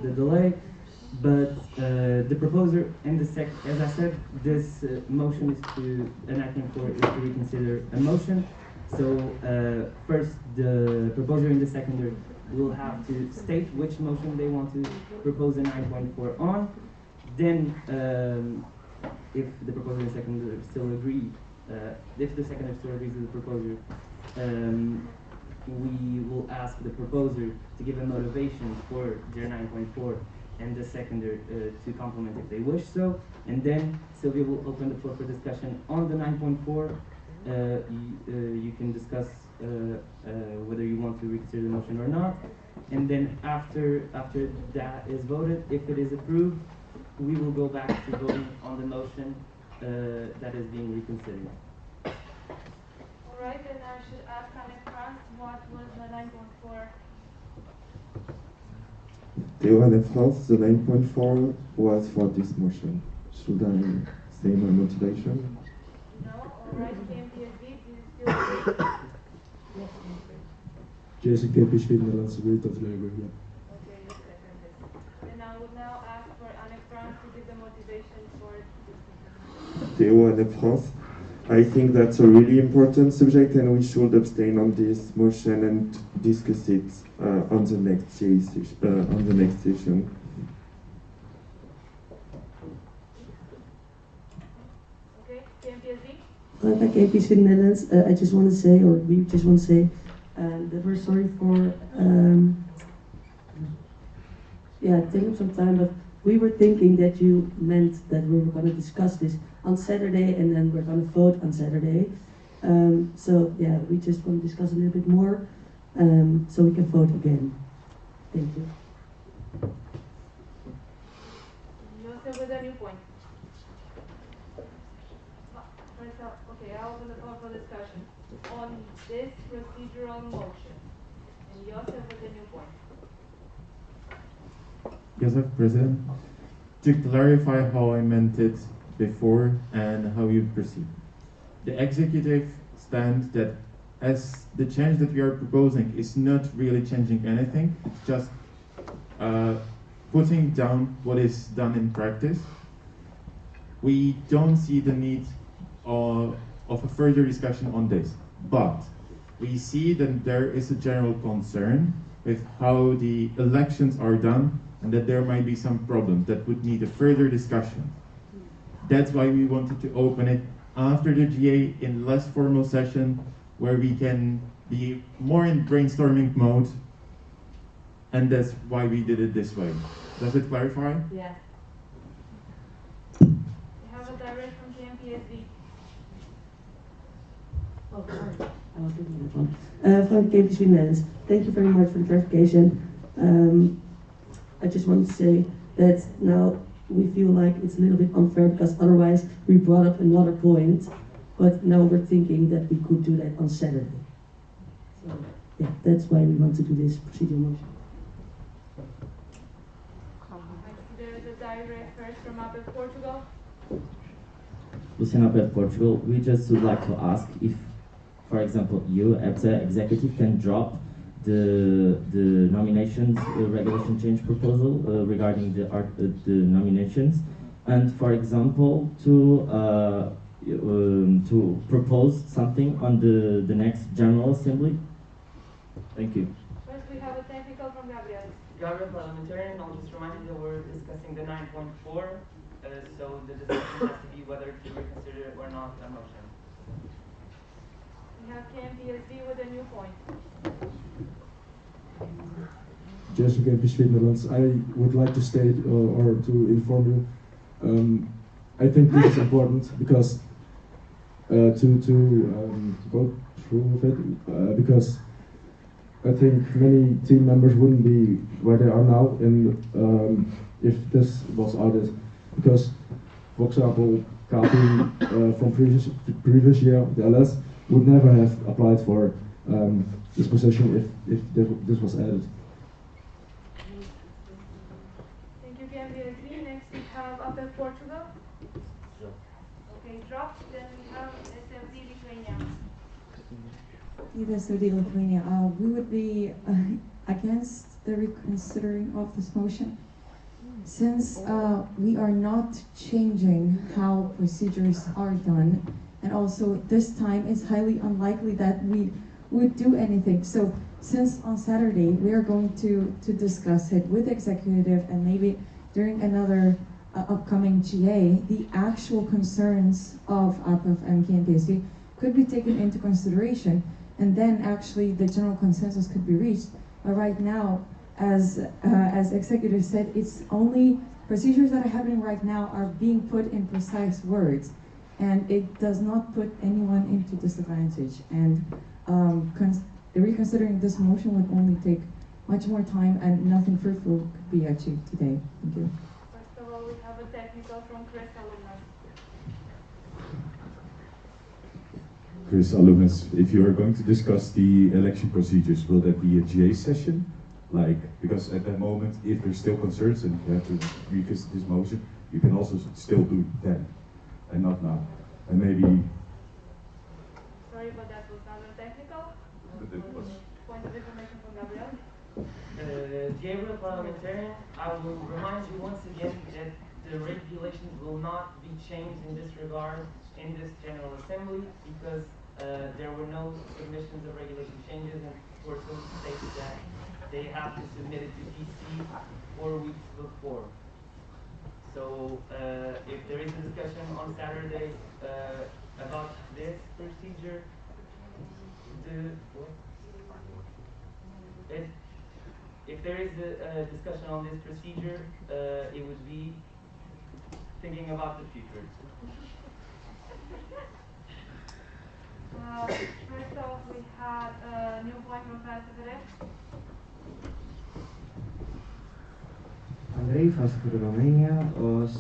the delay, but the proposer and as I said, this motion is to, and I think for is to reconsider a motion. So first, the proposer and the seconder will have to state which motion they want to propose a 9.4 on. Then, if the proposer and seconder still agree, if the seconder still agrees with the proposer, we will ask the proposer to give a motivation for their 9.4 and the seconder to complement if they wish so. And then Sylvia will open the floor for discussion on the 9.4. You can discuss whether you want to reconsider the motion or not. And then after that is voted, if it is approved, we will go back to voting on the motion that is being reconsidered. Alright, then I should ask Anne France what was the 9.4. Theo and France, the 9.4 was for this motion. Should I say my motivation? No, alright, KMPSB, do you still agree? Jason KPSB Nederlandse Buurt of Labour, yeah. Okay, you seconded. Then I will now ask for Anne France to give the motivation for Theo and France. I think that's a really important subject, and we should abstain on this motion and discuss it on the next session. Okay, KMPSV? Like APC in the Netherlands, I just want to say, or we just want to say, that we're sorry for taking some time, but we were thinking that you meant that we were going to discuss this on Saturday and then we're going to vote on Saturday. So yeah, we just want to discuss a little bit more so we can vote again. Thank you. Joseph with a new point. Okay, I'll open the floor for discussion on this procedural motion. And Joseph with a new point. Yes, President. To clarify how I meant it before and how you proceed. The executive stands that as the change that we are proposing is not really changing anything, it's just putting down what is done in practice. We don't see the need of a further discussion on this, but we see that there is a general concern with how the elections are done and that there might be some problems that would need a further discussion. That's why we wanted to open it after the GA in less formal session where we can be more in brainstorming mode, and that's why we did it this way. Does it clarify? Yeah. We have a direct from KMPSV. Oh, sorry. I was looking at one. From the KPC Netherlands, thank you very much for the clarification. I just want to say that now we feel like it's a little bit unfair because otherwise we brought up another point, but now we're thinking that we could do that on Saturday. So yeah, that's why we want to do this procedural motion. The direct first from up in Portugal. Luciano Pet Portugal, we just would like to ask if, for example, you, EPSA executive, can drop the nominations regulation change proposal regarding the nominations, and for example to propose something on the next General Assembly. Thank you. First we have a technical from Gabriel. Gabriel, Parliamentarian. I'll just remind you that we're discussing the 9.4, so the discussion has to be whether to reconsider or not a motion. We have KMPSV with a new point. Just again, Between Netherlands, I would like to state or to inform you. I think this is important because to go through with it because I think many team members wouldn't be where they are now, and if this was added, because for example, Kapi from previous year, the LS would never have applied for this position if this was added. Thank you, KMPSV. Next we have up in Portugal. Okay, dropped. Then we have SFD Lithuania. EPSA Lithuania. We would be against the reconsidering of this motion, since we are not changing how procedures are done, and also this time it's highly unlikely that we would do anything. So since on Saturday we are going to discuss it with executive and maybe during another upcoming GA, the actual concerns of APF and KMPSV could be taken into consideration, and then actually the general consensus could be reached. But right now, as executive said, it's only procedures that are happening right now are being put in precise words, and it does not put anyone into disadvantage. And reconsidering this motion would only take much more time, and nothing fruitful could be achieved today. Thank you. First of all, we have a technical from Chris Alumni. Chris, alumnus, if you are going to discuss the election procedures, will that be a GA session? Like, because at that moment, if there's still concerns and you have to revisit this motion, you can also still do it then, and not now. And maybe... Sorry, but that was not a technical. But it was... Point of information from Gabriel. Gabriel, Parliamentarian, I will remind you once again that the regulations will not be changed in this regard in this General Assembly because there were no submissions of regulation changes, and Torso states that they have to submit it to PC 4 weeks before. So if there is a discussion on Saturday about this procedure, if there is a discussion on this procedure, it would be thinking about the future. First off, we had a new point from Festival. Andrei, Festival Romania.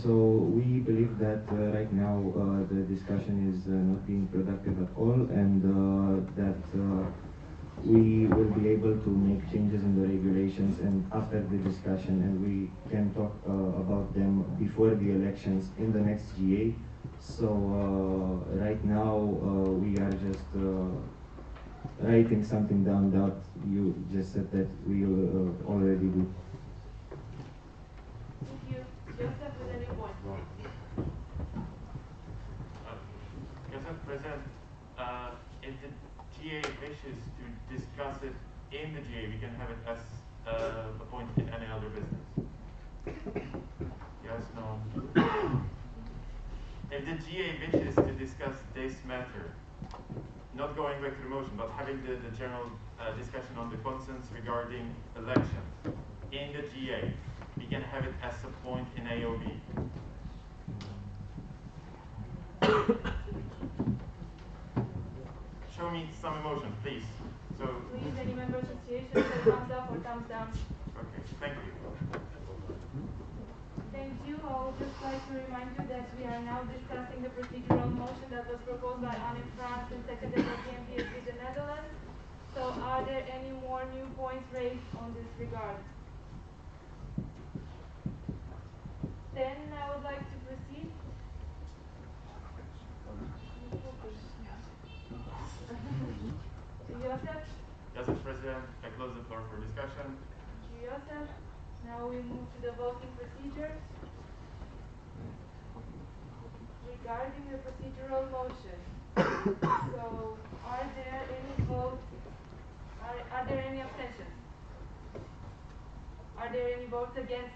So we believe that right now the discussion is not being productive at all, and that we will be able to make changes in the regulations and after the discussion, and we can talk about them before the elections in the next GA. So right now we are just writing something down that you just said that we already do. Thank you. Joseph, with any point? Joseph, President, if the GA wishes to discuss it in the GA, we can have it as a point in any other business. Yes, no. If the GA wishes to discuss this matter, not going back to the motion, but having the general discussion on the concerns regarding elections in the GA, we can have it as a point in AOB. Show me some emotion, please. So. Please, any member association, say thumbs up or thumbs down. Okay, thank you. Thank you. I would just like to remind you that we are now discussing the procedural motion that was proposed by Anne France and seconded by PMPSB the Netherlands. So are there any more new points raised on this regard? Then I would like to proceed. To Joseph. Joseph, President, I close the floor for discussion. Thank you, Joseph. Now we move to the voting procedures. Regarding the procedural motion, so are there any votes? Are there any abstentions? Are there any votes against?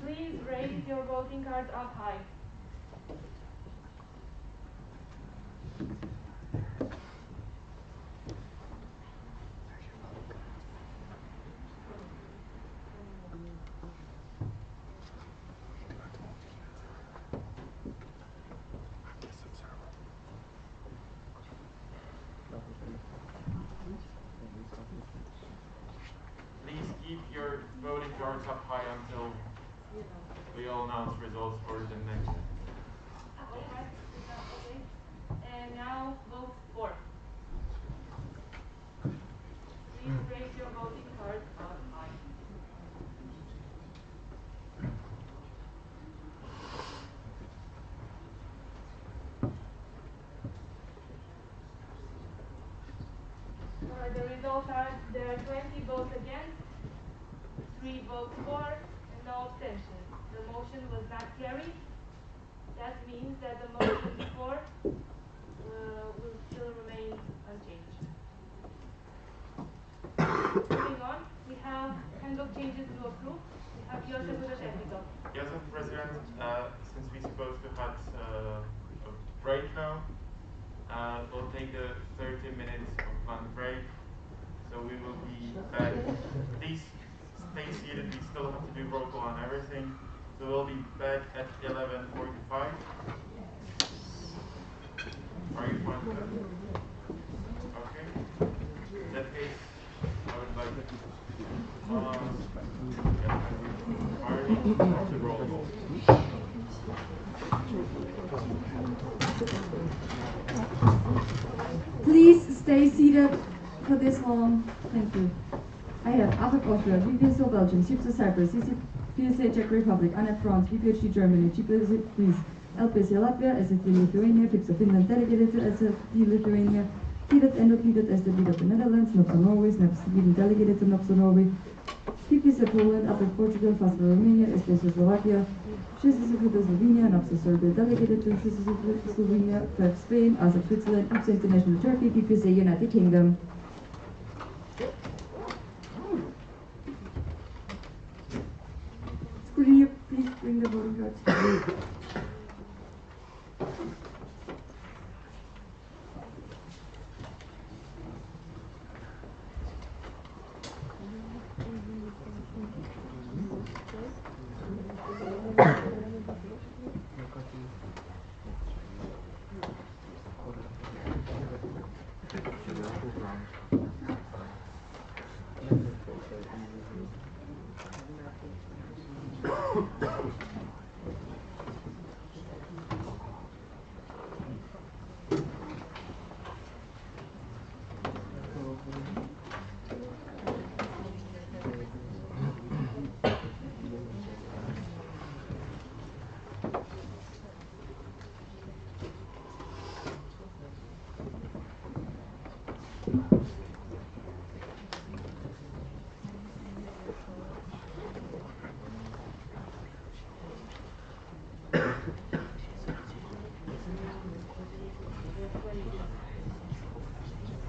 Please raise your voting cards up high. Please keep your voting cards up high until we all announce results for the next. Alright, okay. And now vote for. Please raise your voting cards up high. The results are there are 20 votes against, 3 votes for, and no abstentions. The motion was not carried. That means that the motion for will still remain unchanged. Moving on, we have handbook changes to approve. We have Joseph with a technical. Joseph, President, since we're supposed to have a break now, we'll take a 30 minutes of planned break. So we will be back. Please stay seated. We still have to do roll call on everything. So we'll be back at 11:45. Are you fine with that? Okay. In that case, I would like to the roll call. Please stay seated for this long. Thank you. I have Affect Austria, EPSA Belgium, EPSA Cyprus, EPSA Czech Republic, Annexes France, EPSA Germany, EPSA Greece, LPSA Latvia, SFD Lithuania, EPSA Finland Delegated to SFD Lithuania, seated and repeated as the lead of the Netherlands, not for Norway, not Sweden delegated to not for Norway. EPSA Poland, after Portugal, fast for Romania, especially Slovakia. Czechoslovakia, Slovenia, not for Serbia delegated to Czechoslovakia, Slovenia, third Spain, as of Switzerland, EPSA International Turkey, EPSA United Kingdom. Could you please bring the voting cards?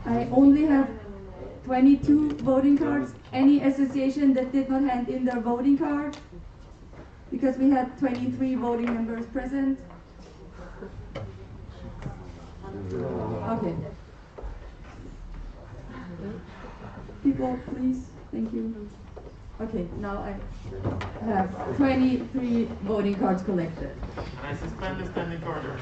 I only have 22 voting cards. Any association that did not hand in their voting card? Because we had 23 voting members present. Okay. People, please. Thank you. Okay, now I have 23 voting cards collected. And I suspend the standing order.